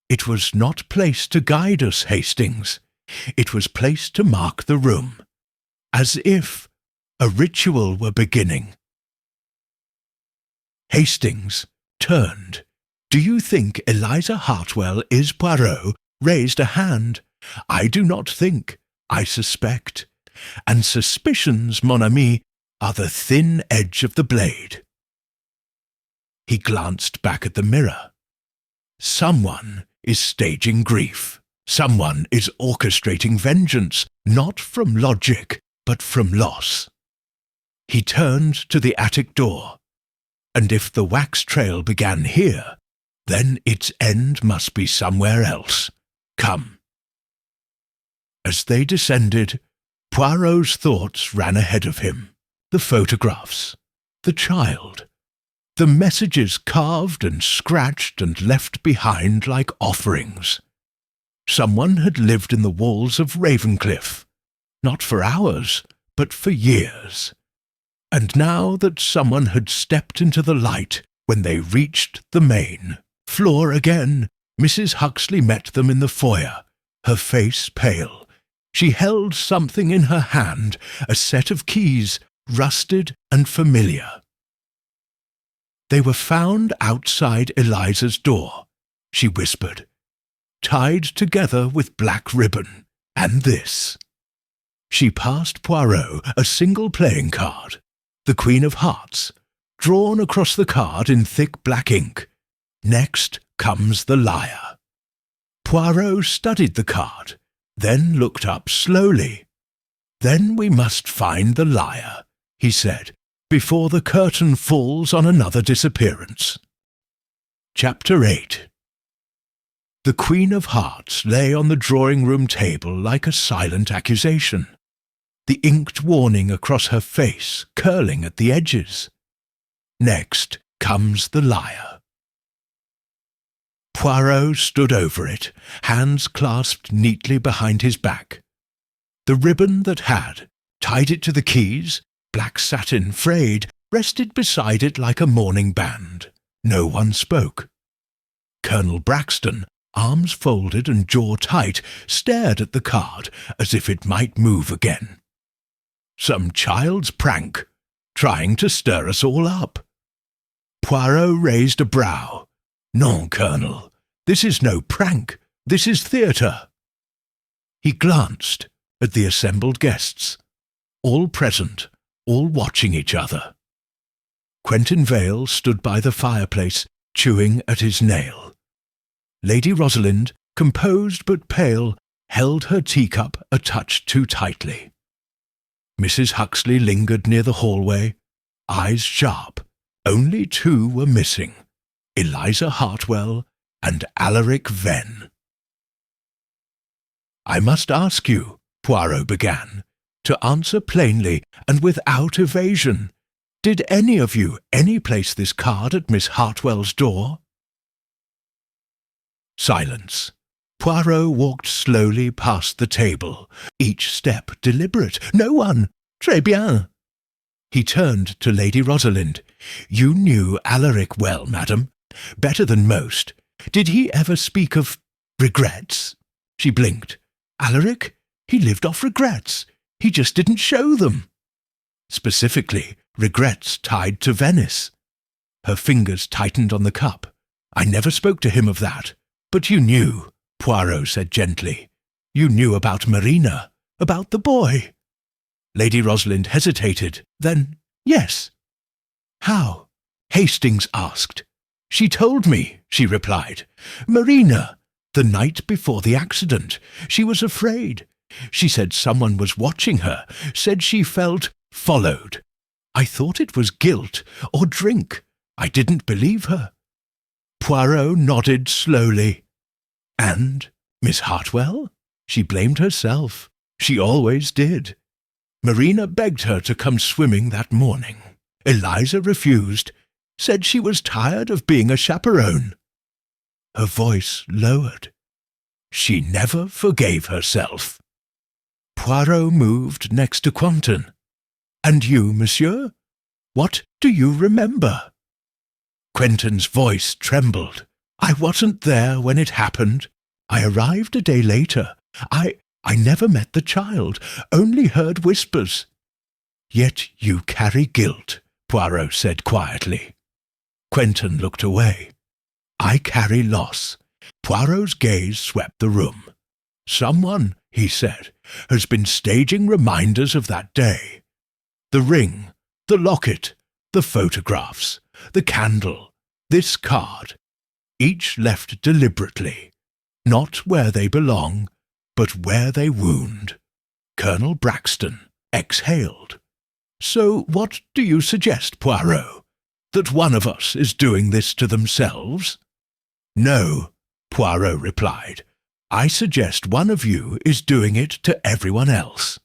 "It was not placed to guide us, Hastings. It was placed to mark the room, as if a ritual were beginning." Hastings turned. "Do you think Eliza Hartwell is Poirot?" Raised a hand. "I do not think. I suspect. And suspicions, mon ami, are the thin edge of the blade." He glanced back at the mirror. Someone is staging grief. Someone is orchestrating vengeance, not from logic, but from loss. He turned to the attic door. And if the wax trail began here, then its end must be somewhere else. Come. As they descended, Poirot's thoughts ran ahead of him. The photographs, the child, the messages carved and scratched and left behind like offerings. Someone had lived in the walls of Ravencliff, not for hours, but for years. And now that someone had stepped into the light when they reached the main floor again, Mrs. Huxley met them in the foyer, her face pale. She held something in her hand, a set of keys, rusted and familiar. "They were found outside Eliza's door," she whispered, "tied together with black ribbon. And this." She passed Poirot a single playing card, the Queen of Hearts, drawn across the card in thick black ink. "Next comes the liar." Poirot studied the card, then looked up slowly. "Then we must find the liar," he said, "before the curtain falls on another disappearance." Chapter 8. The Queen of Hearts lay on the drawing-room table like a silent accusation, the inked warning across her face curling at the edges. Next comes the liar. Poirot stood over it, hands clasped neatly behind his back. The ribbon that had tied it to the keys, black satin frayed, rested beside it like a mourning band. No one spoke. Colonel Braxton, arms folded and jaw tight, stared at the card as if it might move again. Some child's prank, trying to stir us all up. Poirot raised a brow. "Non, Colonel, this is no prank. This is theatre." He glanced at the assembled guests, all present, all watching each other. Quentin Vale stood by the fireplace, chewing at his nail. Lady Rosalind, composed but pale, held her teacup a touch too tightly. Mrs. Huxley lingered near the hallway, eyes sharp. Only two were missing, Eliza Hartwell and Alaric Venn. "I must ask you," Poirot began, "to answer plainly and without evasion. Did any of you place this card at Miss Hartwell's door?" Silence. Poirot walked slowly past the table, each step deliberate. "No one. Très bien." He turned to Lady Rosalind. "You knew Alaric well, madam, better than most. Did he ever speak of regrets?" She blinked. "Alaric? He lived off regrets. He just didn't show them." "Specifically, regrets tied to Venice." Her fingers tightened on the cup. "I never spoke to him of that. But you knew," Poirot said gently. "You knew about Marina, about the boy." Lady Rosalind hesitated. "Then, yes." "How?" Hastings asked. "She told me," she replied. "Marina, the night before the accident. She was afraid. She said someone was watching her, said she felt followed. I thought it was guilt or drink. I didn't believe her." Poirot nodded slowly. "And Miss Hartwell?" She blamed herself. She always did. Marina begged her to come swimming that morning. Eliza refused, said she was tired of being a chaperone. Her voice lowered. She never forgave herself. Poirot moved next to Quentin. "And you, monsieur? What do you remember?" Quentin's voice trembled. "I wasn't there when it happened. I arrived a day later. I never met the child, only heard whispers." "Yet you carry guilt," Poirot said quietly. Quentin looked away. "I carry loss." Poirot's gaze swept the room. "Someone," he said, "has been staging reminders of that day. The ring, the locket, the photographs, the candle, this card, each left deliberately, not where they belong, but where they wound. Colonel Braxton exhaled. So what do you suggest, Poirot? That one of us is doing this to themselves?" "No," Poirot replied. "I suggest one of you is doing it to everyone else."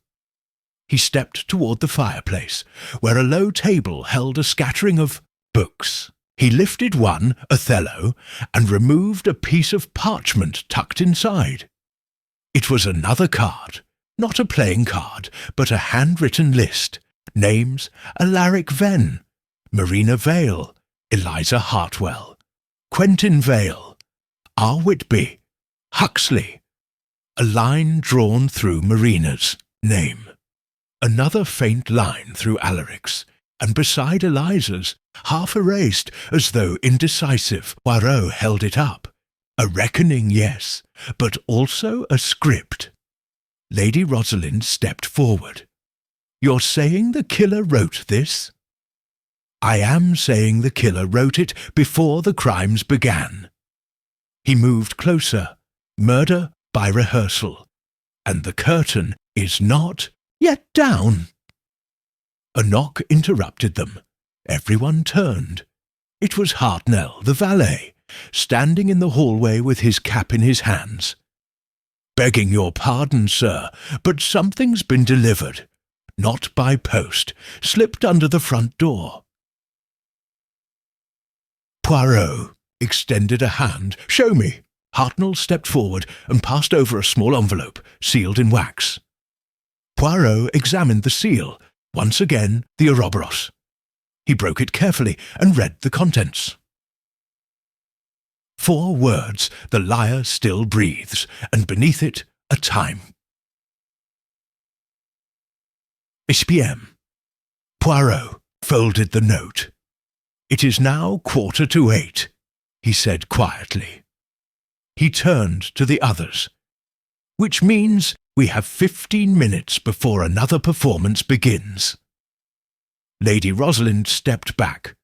He stepped toward the fireplace, where a low table held a scattering of books. He lifted one, Othello, and removed a piece of parchment tucked inside. It was another card, not a playing card, but a handwritten list. Names: Alaric Venn, Marina Vale, Eliza Hartwell, Quentin Vale, R. Whitby, Huxley. A line drawn through Marina's name. Another faint line through Alaric's, and beside Eliza's, half erased, as though indecisive, Poirot held it up. A reckoning, yes, but also a script. Lady Rosalind stepped forward. "You're saying the killer wrote this?" "I am saying the killer wrote it before the crimes began." He moved closer. "Murder by rehearsal. And the curtain is not yet down." A knock interrupted them. Everyone turned. It was Hartnell, the valet, standing in the hallway with his cap in his hands. "Begging your pardon, sir, but something's been delivered. Not by post. Slipped under the front door." Poirot extended a hand. "Show me." Hartnell stepped forward and passed over a small envelope, sealed in wax. Poirot examined the seal. Once again, the Ouroboros. He broke it carefully and read the contents. 4 words: "The liar still breathes," and beneath it, a time. "SPM." Poirot folded the note. "It is now 7:45, he said quietly. He turned to the others. "Which means we have 15 minutes before another performance begins." Lady Rosalind stepped back.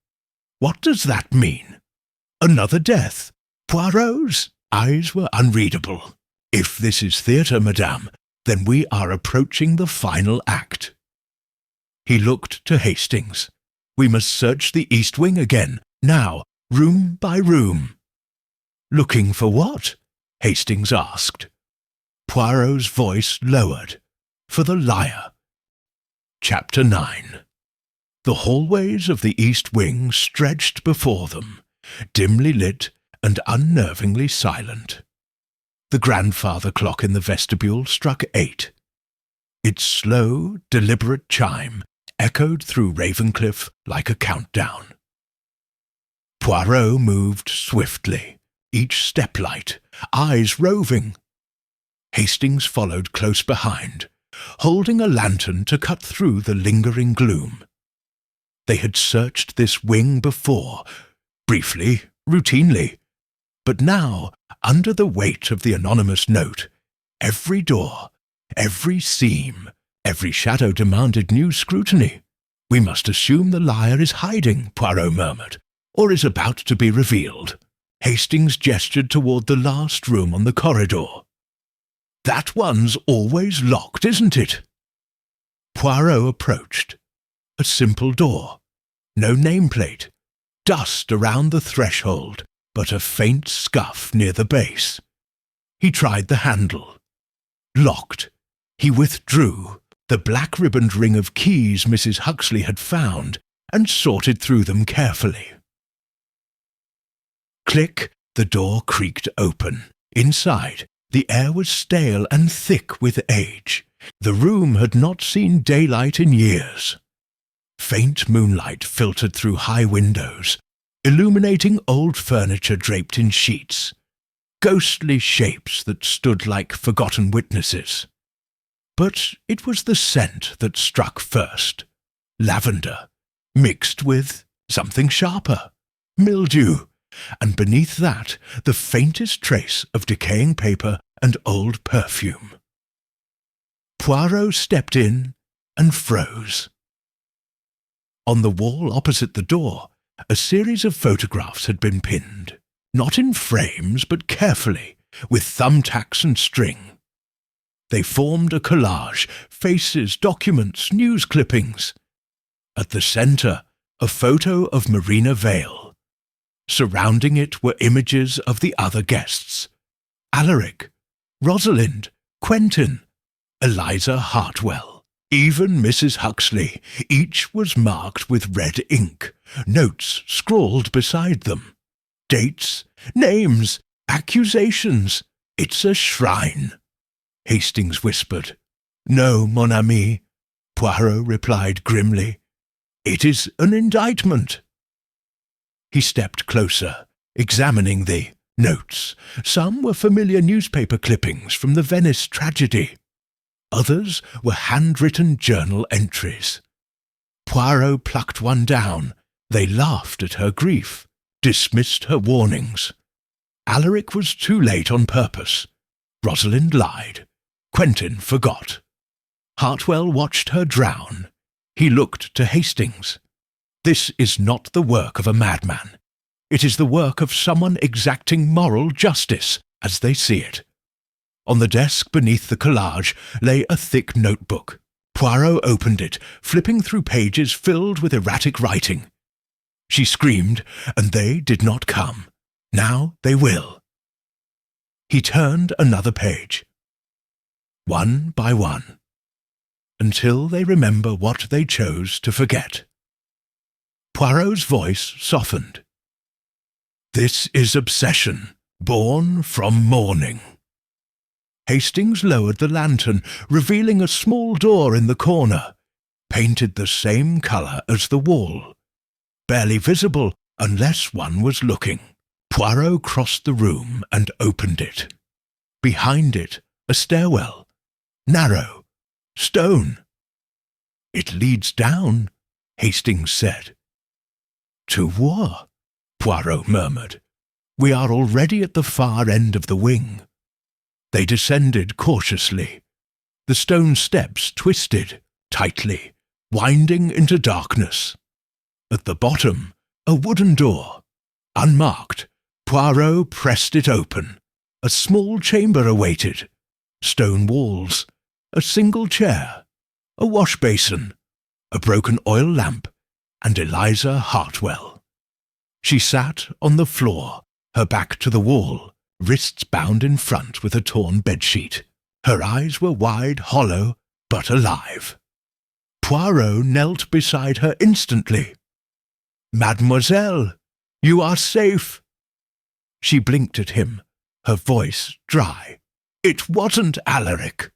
What does that mean? Another death? Poirot's eyes were unreadable. If this is theatre, madame, then we are approaching the final act. He looked to Hastings. We must search the east wing again, now, room by room. Looking for what? Hastings asked. Poirot's voice lowered. For the liar. Chapter 9. The hallways of the east wing stretched before them, dimly lit and unnervingly silent. The grandfather clock in the vestibule struck 8. Its slow, deliberate chime echoed through Ravencliff like a countdown. Poirot moved swiftly, each step light, eyes roving. Hastings followed close behind, holding a lantern to cut through the lingering gloom. They had searched this wing before, briefly, routinely, but now, under the weight of the anonymous note, every door, every seam, every shadow demanded new scrutiny. We must assume the liar is hiding, Poirot murmured, or is about to be revealed. Hastings gestured toward the last room on the corridor. That one's always locked, isn't it? Poirot approached. A simple door. No nameplate. Dust around the threshold, but a faint scuff near the base. He tried the handle. Locked. He withdrew the black-ribboned ring of keys Mrs. Huxley had found and sorted through them carefully. Click, the door creaked open. Inside, the air was stale and thick with age. The room had not seen daylight in years. Faint moonlight filtered through high windows, illuminating old furniture draped in sheets, ghostly shapes that stood like forgotten witnesses. But it was the scent that struck first. Lavender, mixed with something sharper, mildew, and beneath that the faintest trace of decaying paper and old perfume. Poirot stepped in and froze. On the wall opposite the door, a series of photographs had been pinned, not in frames but carefully, with thumbtacks and string. They formed a collage, faces, documents, news clippings. At the centre, a photo of Marina Vale. Surrounding it were images of the other guests. Alaric, Rosalind, Quentin, Eliza Hartwell. Even Mrs. Huxley, each was marked with red ink, notes scrawled beside them. Dates, names, accusations. It's a shrine, Hastings whispered. No, mon ami, Poirot replied grimly. It is an indictment. He stepped closer, examining the notes. Some were familiar newspaper clippings from the Venice tragedy. Others were handwritten journal entries. Poirot plucked one down. They laughed at her grief, dismissed her warnings. Alaric was too late on purpose. Rosalind lied. Quentin forgot. Hartwell watched her drown. He looked to Hastings. This is not the work of a madman. It is the work of someone exacting moral justice, as they see it. On the desk beneath the collage lay a thick notebook. Poirot opened it, flipping through pages filled with erratic writing. She screamed, and they did not come. Now they will. He turned another page. One by one, until they remember what they chose to forget. Poirot's voice softened. This is obsession, born from mourning. Hastings lowered the lantern, revealing a small door in the corner, painted the same colour as the wall, barely visible unless one was looking. Poirot crossed the room and opened it. Behind it, a stairwell, narrow, stone. It leads down, Hastings said. To what? Poirot murmured. We are already at the far end of the wing. They descended cautiously. The stone steps twisted, tightly, winding into darkness. At the bottom, A wooden door. Unmarked, Poirot pressed it open. A small chamber awaited. Stone walls. A single chair. A wash basin. A broken oil lamp. And Eliza Hartwell. She sat on the floor, her back to the wall, wrists bound in front with a torn bedsheet. Her eyes were wide, hollow, but alive. Poirot knelt beside her instantly. "Mademoiselle, you are safe." She blinked at him, her voice dry. "It wasn't Alaric."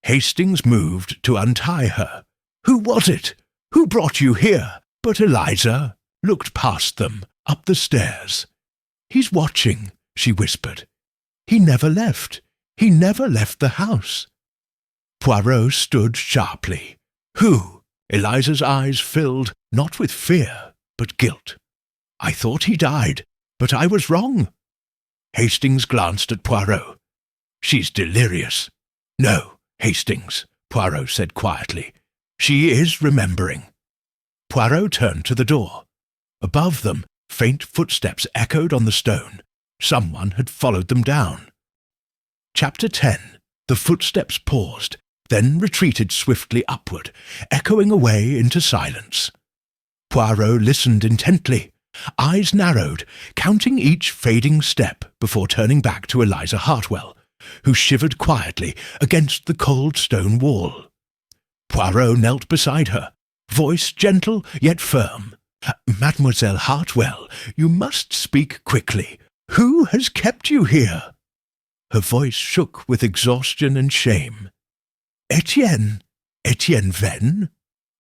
Hastings moved to untie her. "Who was it? Who brought you here?" But Eliza looked past them, up the stairs. "He's watching," she whispered. "He never left. He never left the house." Poirot stood sharply. "Who?" Eliza's eyes filled, not with fear, but guilt. "I thought he died, but I was wrong." Hastings glanced at Poirot. "She's delirious." "No, Hastings," Poirot said quietly. "She is remembering." Poirot turned to the door. Above them, faint footsteps echoed on the stone. Someone had followed them down. Chapter 10. The footsteps paused, then retreated swiftly upward, echoing away into silence. Poirot listened intently, eyes narrowed, counting each fading step before turning back to Eliza Hartwell, who shivered quietly against the cold stone wall. Poirot knelt beside her, voice gentle yet firm. "Mademoiselle Hartwell, you must speak quickly. Who has kept you here?" Her voice shook with exhaustion and shame. "Etienne Venn?"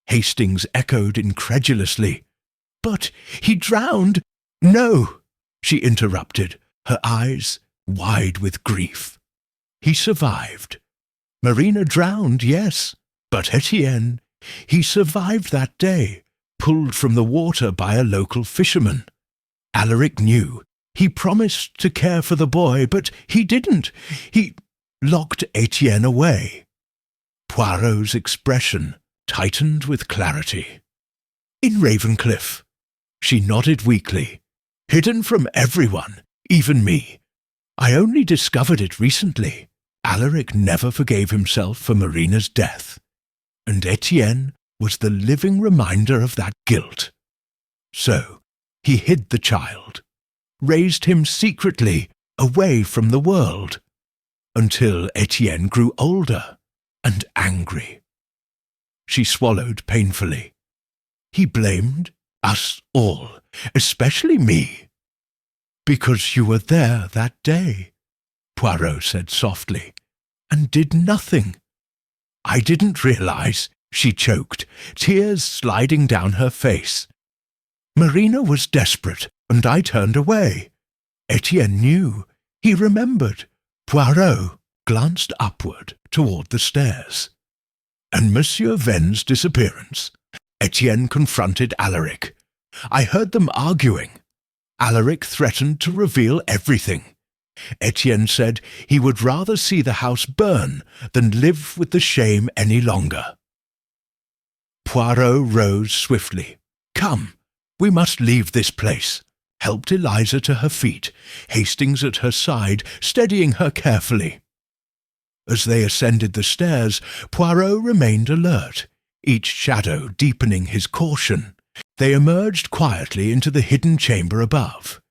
Hastings echoed incredulously. "But he drowned." "No," she interrupted, her eyes wide with grief. "He survived. Marina drowned, yes, but Etienne, he survived that day, pulled from the water by a local fisherman. Alaric knew. He promised to care for the boy, but he didn't. He locked Etienne away." Poirot's expression tightened with clarity. "In Ravencliff." She nodded weakly. "Hidden from everyone, even me. I only discovered it recently. Alaric never forgave himself for Marina's death, and Etienne was the living reminder of that guilt. So he hid the child, raised him secretly away from the world, until Etienne grew older and angry." She swallowed painfully. "He blamed us all, especially me." "Because you were there that day," Poirot said softly, "and did nothing." "I didn't realize," she choked, tears sliding down her face. "Marina was desperate, and I turned away. Etienne knew. He remembered." Poirot glanced upward toward the stairs. "And Monsieur Venn's disappearance?" Etienne confronted Alaric. "I heard them arguing. Alaric threatened to reveal everything. Etienne said he would rather see the house burn than live with the shame any longer." Poirot rose swiftly. "Come, we must leave this place," helped Eliza to her feet, Hastings at her side, steadying her carefully. As they ascended the stairs, Poirot remained alert, each shadow deepening his caution. They emerged quietly into the hidden chamber above,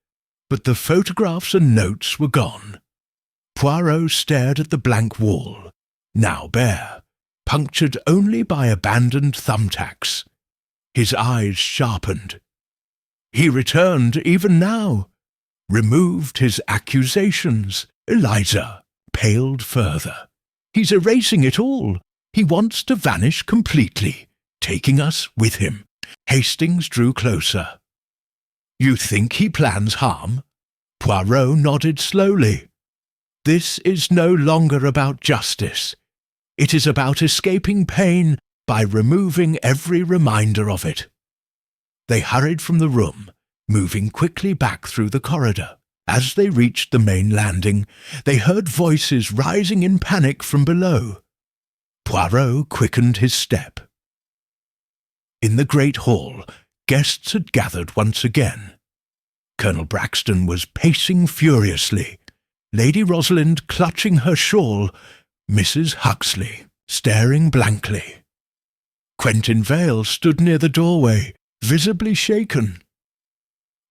but the photographs and notes were gone. Poirot stared at the blank wall, now bare, punctured only by abandoned thumbtacks. His eyes sharpened. He returned even now, removed his accusations. Eliza paled further. "He's erasing it all. He wants to vanish completely, taking us with him." Hastings drew closer. "You think he plans harm?" Poirot nodded slowly. "This is no longer about justice. It is about escaping pain by removing every reminder of it." They hurried from the room, moving quickly back through the corridor. As they reached the main landing, they heard voices rising in panic from below. Poirot quickened his step. In the great hall, guests had gathered once again. Colonel Braxton was pacing furiously, Lady Rosalind clutching her shawl, Mrs. Huxley staring blankly. Quentin Vale stood near the doorway, visibly shaken.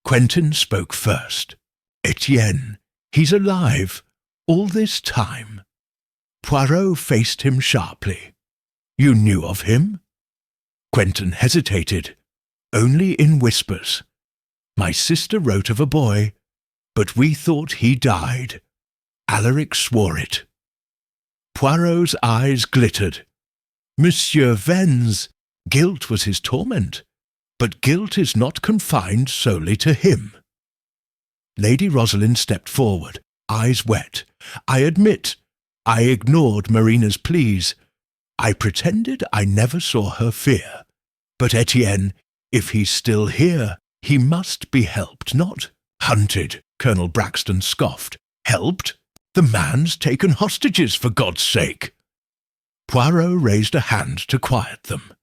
Quentin spoke first. "Etienne, he's alive, all this time." Poirot faced him sharply. "You knew of him?" Quentin hesitated, only in whispers. "My sister wrote of a boy, but we thought he died. Alaric swore it." Poirot's eyes glittered. "Monsieur Vennes, guilt was his torment, but guilt is not confined solely to him." Lady Rosalind stepped forward, eyes wet. "I admit, I ignored Marina's pleas. I pretended I never saw her fear. But Etienne, if he's still here, he must be helped, not hunted," Colonel Braxton scoffed. "Helped? The man's taken hostages, for God's sake." Poirot raised a hand to quiet them.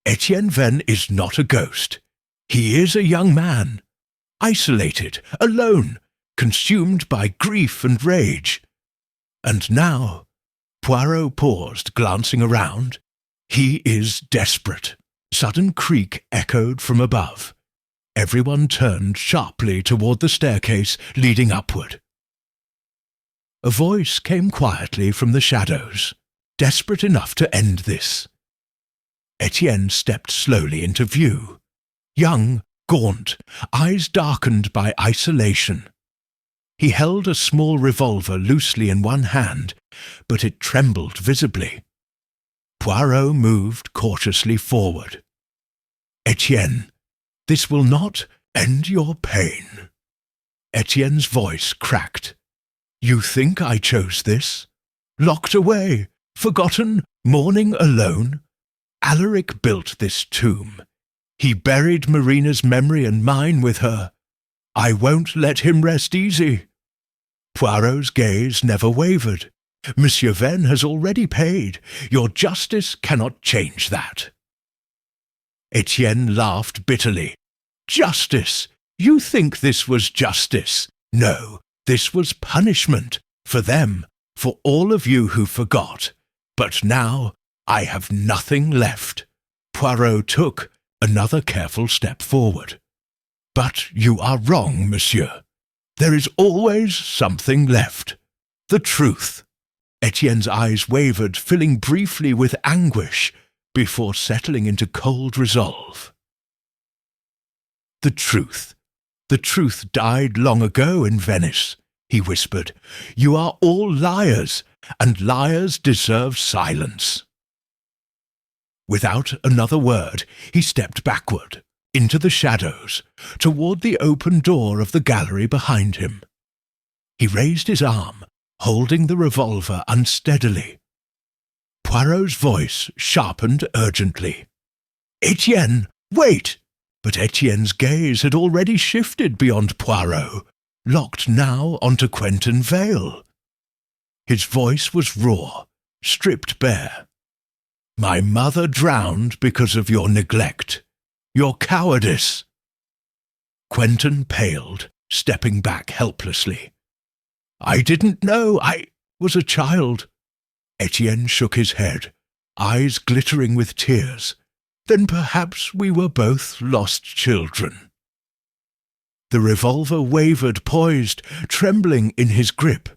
"Etienne Venn is not a ghost. He is a young man, isolated, alone, consumed by grief and rage. And now," Poirot paused, glancing around, "he is desperate." Sudden creak echoed from above. Everyone turned sharply toward the staircase leading upward. A voice came quietly from the shadows, desperate enough to end this. Etienne stepped slowly into view. Young, gaunt, eyes darkened by isolation. He held a small revolver loosely in one hand, but it trembled visibly. Poirot moved cautiously forward. "Etienne, this will not end your pain." Etienne's voice cracked. "You think I chose this? Locked away, forgotten, mourning alone? Alaric built this tomb. He buried Marina's memory and mine with her. I won't let him rest easy." Poirot's gaze never wavered. "Monsieur Venn has already paid. Your justice cannot change that." Etienne laughed bitterly. "Justice! You think this was justice? No, this was punishment. For them, for all of you who forgot. But now I have nothing left." Poirot took another careful step forward. "But you are wrong, monsieur. There is always something left. The truth." Etienne's eyes wavered, filling briefly with anguish, before settling into cold resolve. "The truth. The truth died long ago in Venice," he whispered. "You are all liars, and liars deserve silence." Without another word, he stepped backward, into the shadows, toward the open door of the gallery behind him. He raised his arm, holding the revolver unsteadily. Poirot's voice sharpened urgently. "Etienne, wait!" But Etienne's gaze had already shifted beyond Poirot, locked now onto Quentin Vale. His voice was raw, stripped bare. "My mother drowned because of your neglect, your cowardice." Quentin paled, stepping back helplessly. "I didn't know. I was a child." Etienne shook his head, eyes glittering with tears. "Then perhaps we were both lost children." The revolver wavered, poised, trembling in his grip.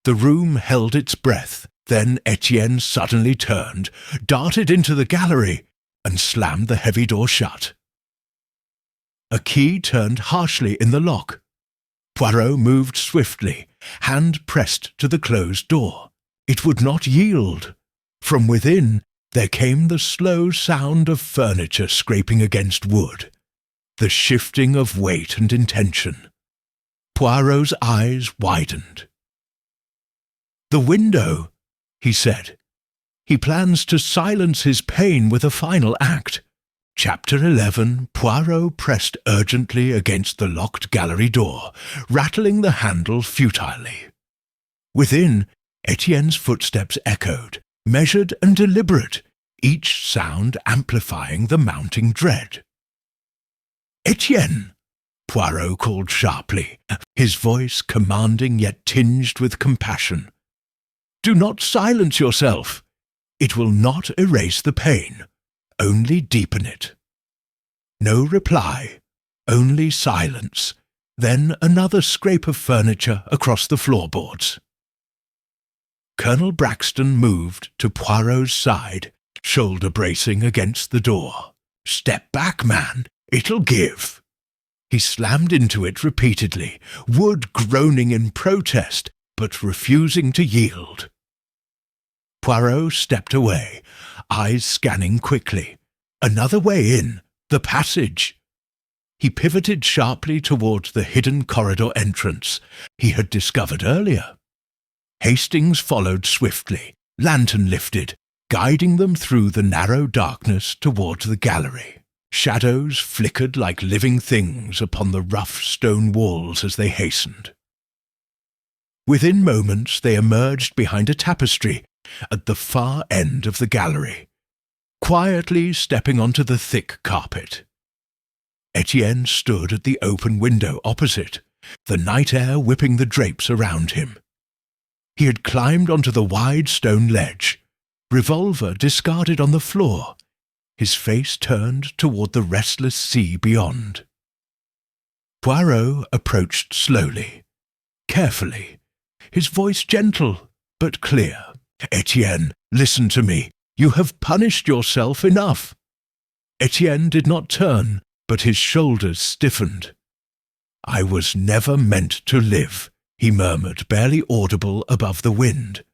The room held its breath. Then Etienne suddenly turned, darted into the gallery, and slammed the heavy door shut. A key turned harshly in the lock. Poirot moved swiftly, hand pressed to the closed door. It would not yield. From within there came the slow sound of furniture scraping against wood, the shifting of weight and intention. Poirot's eyes widened. "The window," he said. "He plans to silence his pain with a final act." Chapter 11. Poirot pressed urgently against the locked gallery door, rattling the handle futilely. Within, Etienne's footsteps echoed, measured and deliberate, each sound amplifying the mounting dread. "Etienne!" Poirot called sharply, his voice commanding yet tinged with compassion. "Do not silence yourself. It will not erase the pain, only deepen it." No reply, only silence, then another scrape of furniture across the floorboards. Colonel Braxton moved to Poirot's side, shoulder bracing against the door. "Step back, man. It'll give." He slammed into it repeatedly, Wood groaning in protest, but refusing to yield. Poirot stepped away, eyes scanning quickly. Another way in, the passage. He pivoted sharply towards the hidden corridor entrance he had discovered earlier. Hastings followed swiftly, lantern lifted, guiding them through the narrow darkness towards the gallery. Shadows flickered like living things upon the rough stone walls as they hastened. Within moments they emerged behind a tapestry at the far end of the gallery, quietly stepping onto the thick carpet. Etienne stood at the open window opposite, the night air whipping the drapes around him. He had climbed onto the wide stone ledge, revolver discarded on the floor, his face turned toward the restless sea beyond. Poirot approached slowly, carefully, his voice gentle but clear. "Etienne, listen to me. You have punished yourself enough." Etienne did not turn, but his shoulders stiffened. "I was never meant to live," he murmured, barely audible above the wind.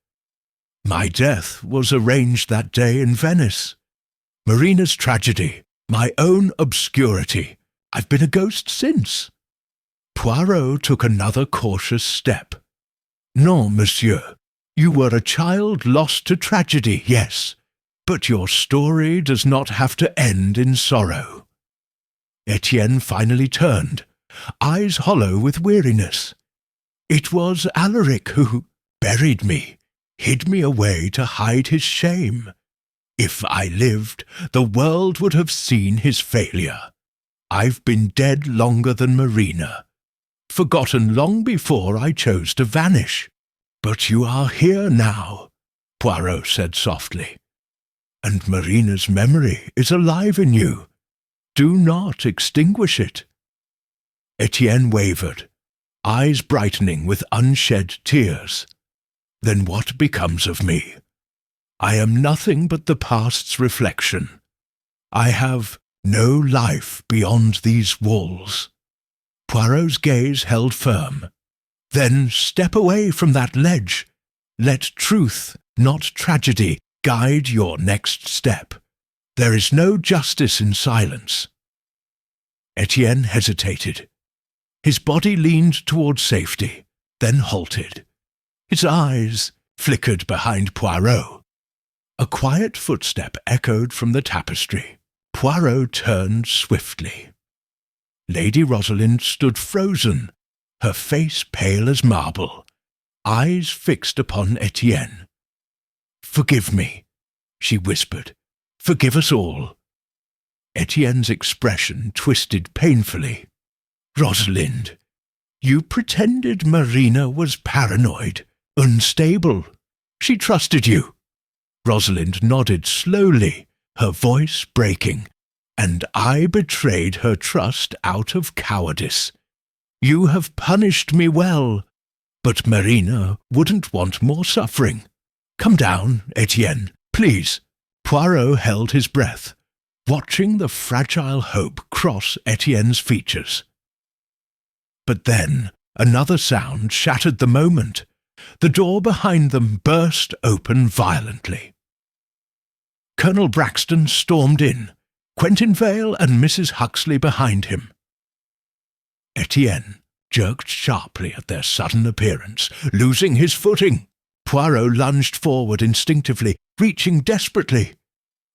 "My death was arranged that day in Venice. Marina's tragedy, my own obscurity. I've been a ghost since." Poirot took another cautious step. "Non, monsieur. You were a child lost to tragedy, yes, but your story does not have to end in sorrow." Etienne finally turned, eyes hollow with weariness. "It was Alaric who buried me, hid me away to hide his shame. If I lived, the world would have seen his failure. I've been dead longer than Marina, forgotten long before I chose to vanish. But you are here now," Poirot said softly, "and Marina's memory is alive in you. Do not extinguish it." Etienne wavered, eyes brightening with unshed tears. "Then what becomes of me? I am nothing but the past's reflection. I have no life beyond these walls." Poirot's gaze held firm. "Then step away from that ledge. Let truth, not tragedy, guide your next step. There is no justice in silence." Etienne hesitated. His body leaned towards safety, then halted. His eyes flickered behind Poirot. A quiet footstep echoed from the tapestry. Poirot turned swiftly. Lady Rosalind stood frozen, her face pale as marble, eyes fixed upon Etienne. "Forgive me," she whispered. "Forgive us all." Etienne's expression twisted painfully. "Rosalind, you pretended Marina was paranoid, unstable. She trusted you." Rosalind nodded slowly, her voice breaking. "And I betrayed her trust out of cowardice. You have punished me well, but Marina wouldn't want more suffering. Come down, Etienne, please." Poirot held his breath, watching the fragile hope cross Etienne's features. But then another sound shattered the moment. The door behind them burst open violently. Colonel Braxton stormed in, Quentin Vale and Mrs. Huxley behind him. Etienne jerked sharply at their sudden appearance, losing his footing. Poirot lunged forward instinctively, reaching desperately.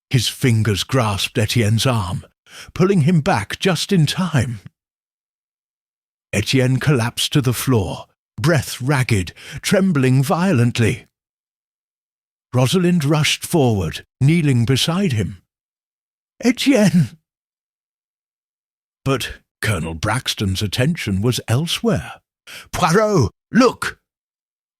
His fingers grasped Etienne's arm, pulling him back just in time. Etienne collapsed to the floor, breath ragged, trembling violently. Rosalind rushed forward, kneeling beside him. "Etienne!" But Colonel Braxton's attention was elsewhere. "Poirot, look!"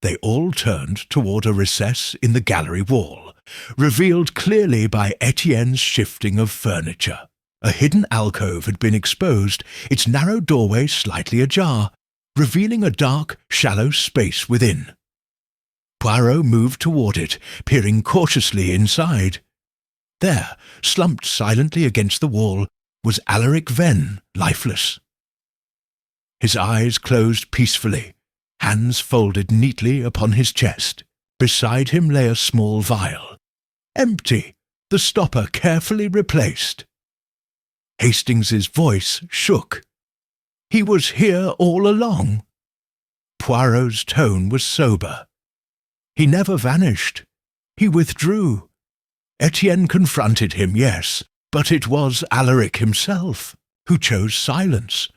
They all turned toward a recess in the gallery wall, revealed clearly by Etienne's shifting of furniture. A hidden alcove had been exposed, its narrow doorway slightly ajar, revealing a dark, shallow space within. Poirot moved toward it, peering cautiously inside. There, slumped silently against the wall, was Alaric Venn, lifeless. His eyes closed peacefully, hands folded neatly upon his chest. Beside him lay a small vial. Empty, the stopper carefully replaced. Hastings's voice shook. "He was here all along." Poirot's tone was sober. "He never vanished. He withdrew. Etienne confronted him, yes, but it was Alaric himself who chose silence.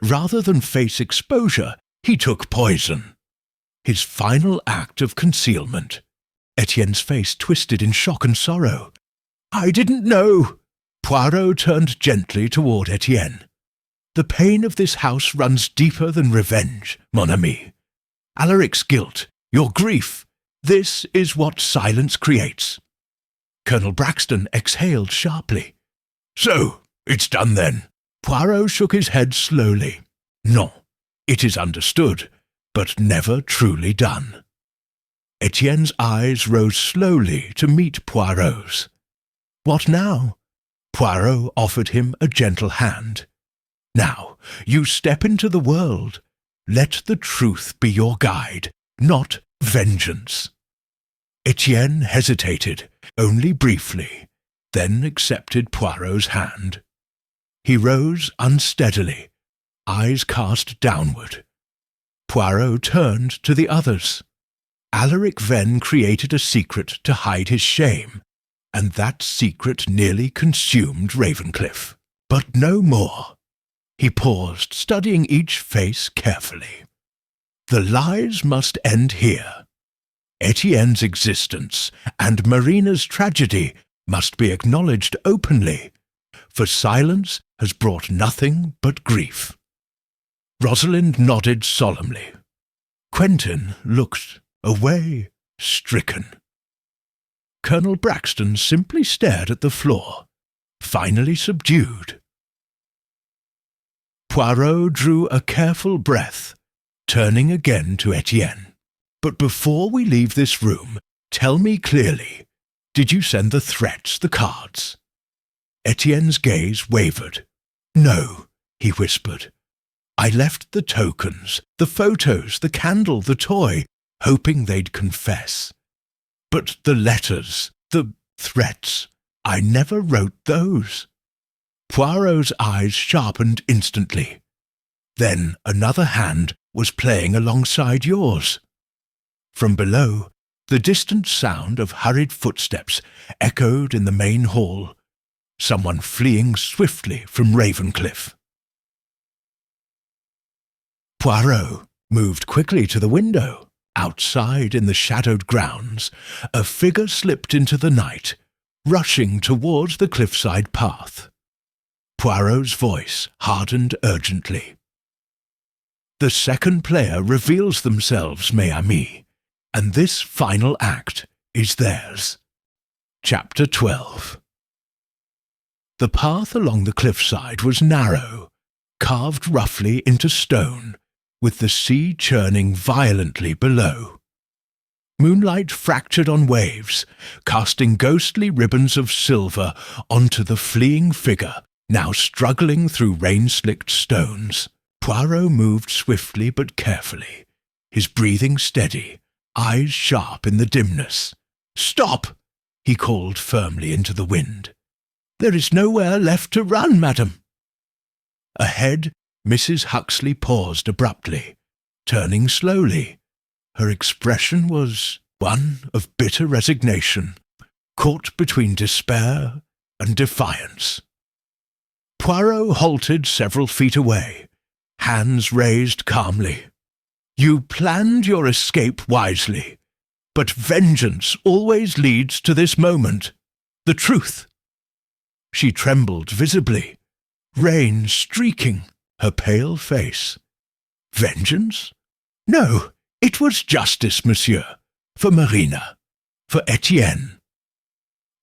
Rather than face exposure, he took poison. His final act of concealment." Etienne's face twisted in shock and sorrow. "I didn't know." Poirot turned gently toward Etienne. "The pain of this house runs deeper than revenge, mon ami. Alaric's guilt, your grief, this is what silence creates." Colonel Braxton exhaled sharply. "So, it's done then." Poirot shook his head slowly. "Non, it is understood, but never truly done." Etienne's eyes rose slowly to meet Poirot's. "What now?" Poirot offered him a gentle hand. "Now, you step into the world. Let the truth be your guide, not vengeance." Etienne hesitated, only briefly, then accepted Poirot's hand. He rose unsteadily, eyes cast downward. Poirot turned to the others. Alaric Venn created a secret to hide his shame, and that secret nearly consumed Ravencliff. But no more. He paused, studying each face carefully. The lies must end here. Etienne's existence and Marina's tragedy must be acknowledged openly, for silence has brought nothing but grief. Rosalind nodded solemnly. Quentin looked away, stricken. Colonel Braxton simply stared at the floor, finally subdued. Poirot drew a careful breath, turning again to Etienne. "But before we leave this room, tell me clearly, did you send the threats, the cards?" Etienne's gaze wavered. "No," he whispered. "I left the tokens, the photos, the candle, the toy, hoping they'd confess. But the letters, the threats, I never wrote those." Poirot's eyes sharpened instantly. Then another hand was playing alongside yours. From below, the distant sound of hurried footsteps echoed in the main hall, someone fleeing swiftly from Ravencliff. Poirot moved quickly to the window. Outside in the shadowed grounds, a figure slipped into the night, rushing towards the cliffside path. Poirot's voice hardened urgently. "The second player reveals themselves, mes amis, and this final act is theirs." Chapter 12. The path along the cliffside was narrow, carved roughly into stone, with the sea churning violently below. Moonlight fractured on waves, casting ghostly ribbons of silver onto the fleeing figure, now struggling through rain-slicked stones. Poirot moved swiftly but carefully, his breathing steady, eyes sharp in the dimness. "Stop!" he called firmly into the wind. "There is nowhere left to run, madam." Ahead, Mrs. Huxley paused abruptly, turning slowly. Her expression was one of bitter resignation, caught between despair and defiance. Poirot halted several feet away, hands raised calmly. "You planned your escape wisely, but vengeance always leads to this moment. The truth." She trembled visibly, rain streaking her pale face. Vengeance? No, it was justice, monsieur. For Marina. For Etienne.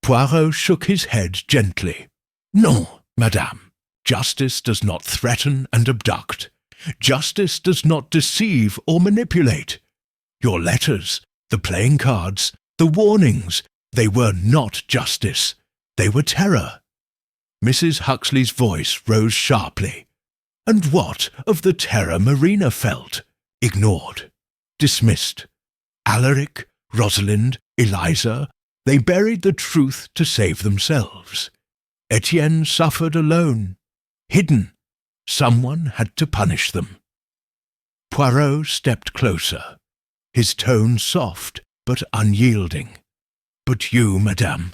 Poirot shook his head gently. Non, madame. Justice does not threaten and abduct. Justice does not deceive or manipulate. Your letters, the playing cards, the warnings, they were not justice. They were terror. Mrs. Huxley's voice rose sharply. And what of the terror Marina felt? Ignored. Dismissed. Alaric, Rosalind, Eliza, they buried the truth to save themselves. Etienne suffered alone. Hidden. Someone had to punish them. Poirot stepped closer, his tone soft but unyielding. But you, madame,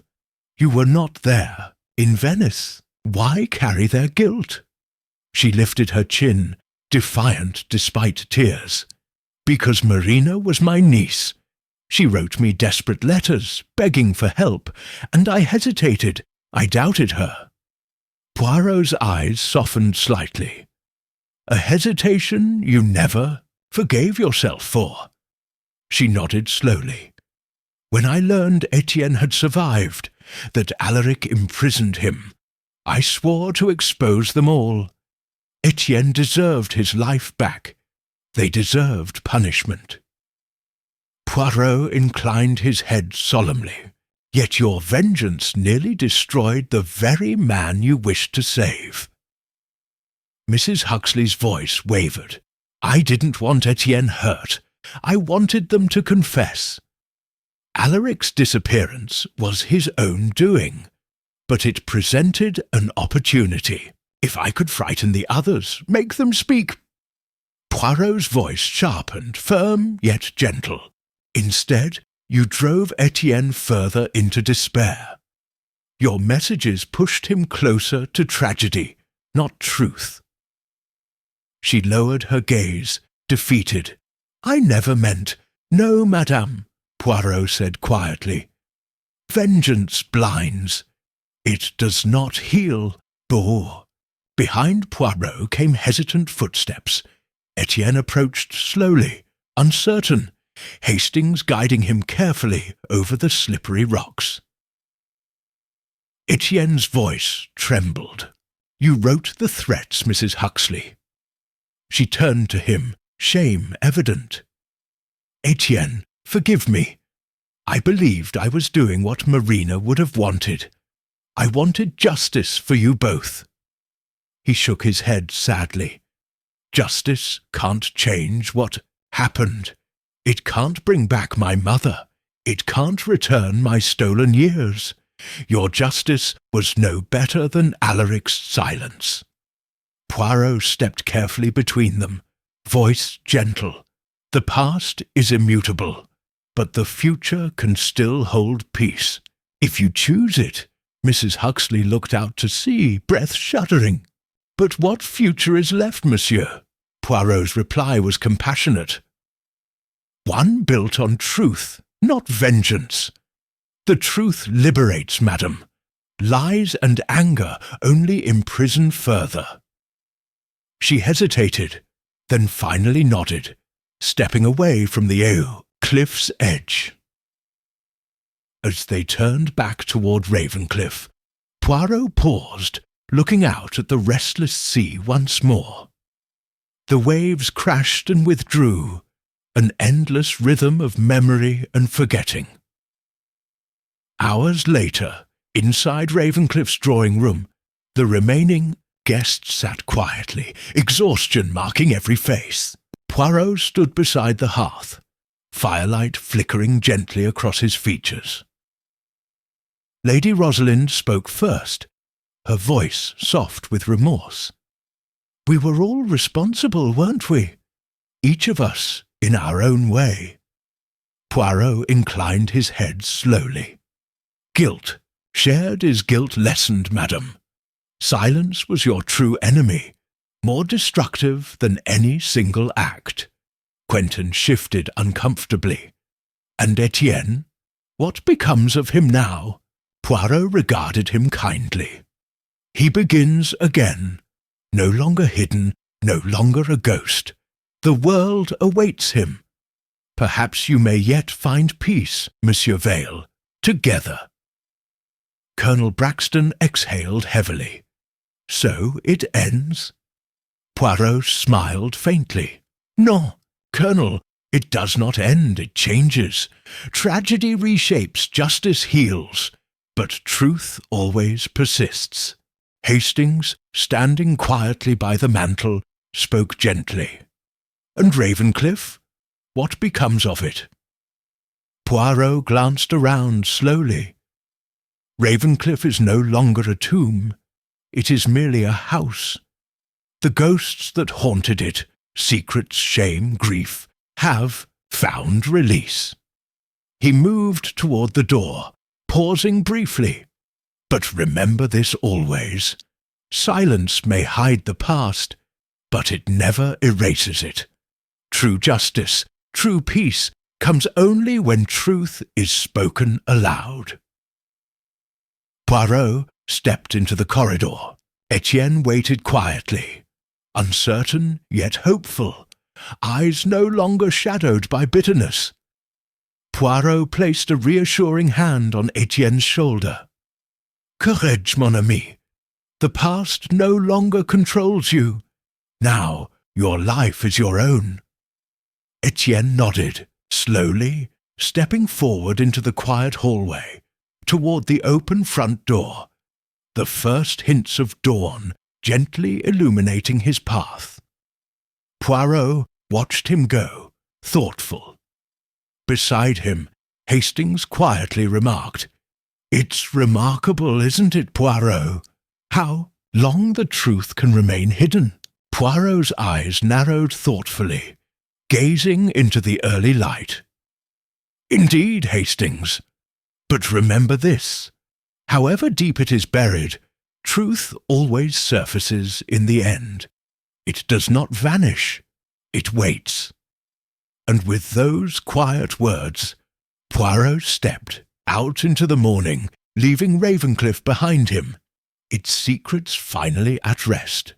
you were not there, in Venice. Why carry their guilt? She lifted her chin, defiant despite tears. Because Marina was my niece. She wrote me desperate letters, begging for help, and I hesitated. I doubted her. Poirot's eyes softened slightly. A hesitation you never forgave yourself for. She nodded slowly. When I learned Etienne had survived, that Alaric imprisoned him, I swore to expose them all. Etienne deserved his life back. They deserved punishment. Poirot inclined his head solemnly. Yet your vengeance nearly destroyed the very man you wished to save. Mrs. Huxley's voice wavered. I didn't want Etienne hurt. I wanted them to confess. Alaric's disappearance was his own doing, but it presented an opportunity. If I could frighten the others, make them speak. Poirot's voice sharpened, firm yet gentle. Instead, you drove Etienne further into despair. Your messages pushed him closer to tragedy, not truth. She lowered her gaze, defeated. I never meant. No, madame, Poirot said quietly. Vengeance blinds. It does not heal. Bore. Behind Poirot came hesitant footsteps. Etienne approached slowly, uncertain, Hastings guiding him carefully over the slippery rocks. Etienne's voice trembled. You wrote the threats, Mrs. Huxley. She turned to him, shame evident. Etienne, forgive me. I believed I was doing what Marina would have wanted. I wanted justice for you both. He shook his head sadly. Justice can't change what happened. It can't bring back my mother. It can't return my stolen years. Your justice was no better than Alaric's silence. Poirot stepped carefully between them, voice gentle. The past is immutable, but the future can still hold peace. If you choose it. Mrs. Huxley looked out to sea, breath shuddering. But what future is left, monsieur? Poirot's reply was compassionate. One built on truth, not vengeance. The truth liberates, madam. Lies and anger only imprison further. She hesitated, then finally nodded, stepping away from the cliff's edge. As they turned back toward Ravencliff, Poirot paused, looking out at the restless sea once more. The waves crashed and withdrew, an endless rhythm of memory and forgetting. Hours later, inside Ravencliff's drawing room, the remaining guests sat quietly, exhaustion marking every face. Poirot stood beside the hearth, firelight flickering gently across his features. Lady Rosalind spoke first, her voice soft with remorse. We were all responsible, weren't we? Each of us in our own way. Poirot inclined his head slowly. Guilt. Shared is guilt lessened, madam. Silence was your true enemy, more destructive than any single act. Quentin shifted uncomfortably. And Etienne? What becomes of him now? Poirot regarded him kindly. He begins again, no longer hidden, no longer a ghost. The world awaits him. Perhaps you may yet find peace, Monsieur Vale, together." Colonel Braxton exhaled heavily. "So it ends?" Poirot smiled faintly. "No, Colonel, it does not end, it changes. Tragedy reshapes, justice heals, but truth always persists." Hastings, standing quietly by the mantel, spoke gently. "And Ravencliff? What becomes of it?" Poirot glanced around slowly. "Ravencliff is no longer a tomb. It is merely a house. The ghosts that haunted it, secrets, shame, grief, have found release." He moved toward the door, pausing briefly. "But remember this always. Silence may hide the past, but it never erases it. True justice, true peace, comes only when truth is spoken aloud." Poirot stepped into the corridor. Etienne waited quietly, uncertain yet hopeful, eyes no longer shadowed by bitterness. Poirot placed a reassuring hand on Etienne's shoulder. "Courage, mon ami. The past no longer controls you. Now your life is your own." Etienne nodded, slowly, stepping forward into the quiet hallway, toward the open front door, the first hints of dawn gently illuminating his path. Poirot watched him go, thoughtful. Beside him, Hastings quietly remarked, "It's remarkable, isn't it, Poirot? How long the truth can remain hidden." Poirot's eyes narrowed thoughtfully, gazing into the early light. "Indeed, Hastings. But remember this. However deep it is buried, truth always surfaces in the end. It does not vanish. It waits." And with those quiet words, Poirot stepped out into the morning, leaving Ravencliff behind him, its secrets finally at rest.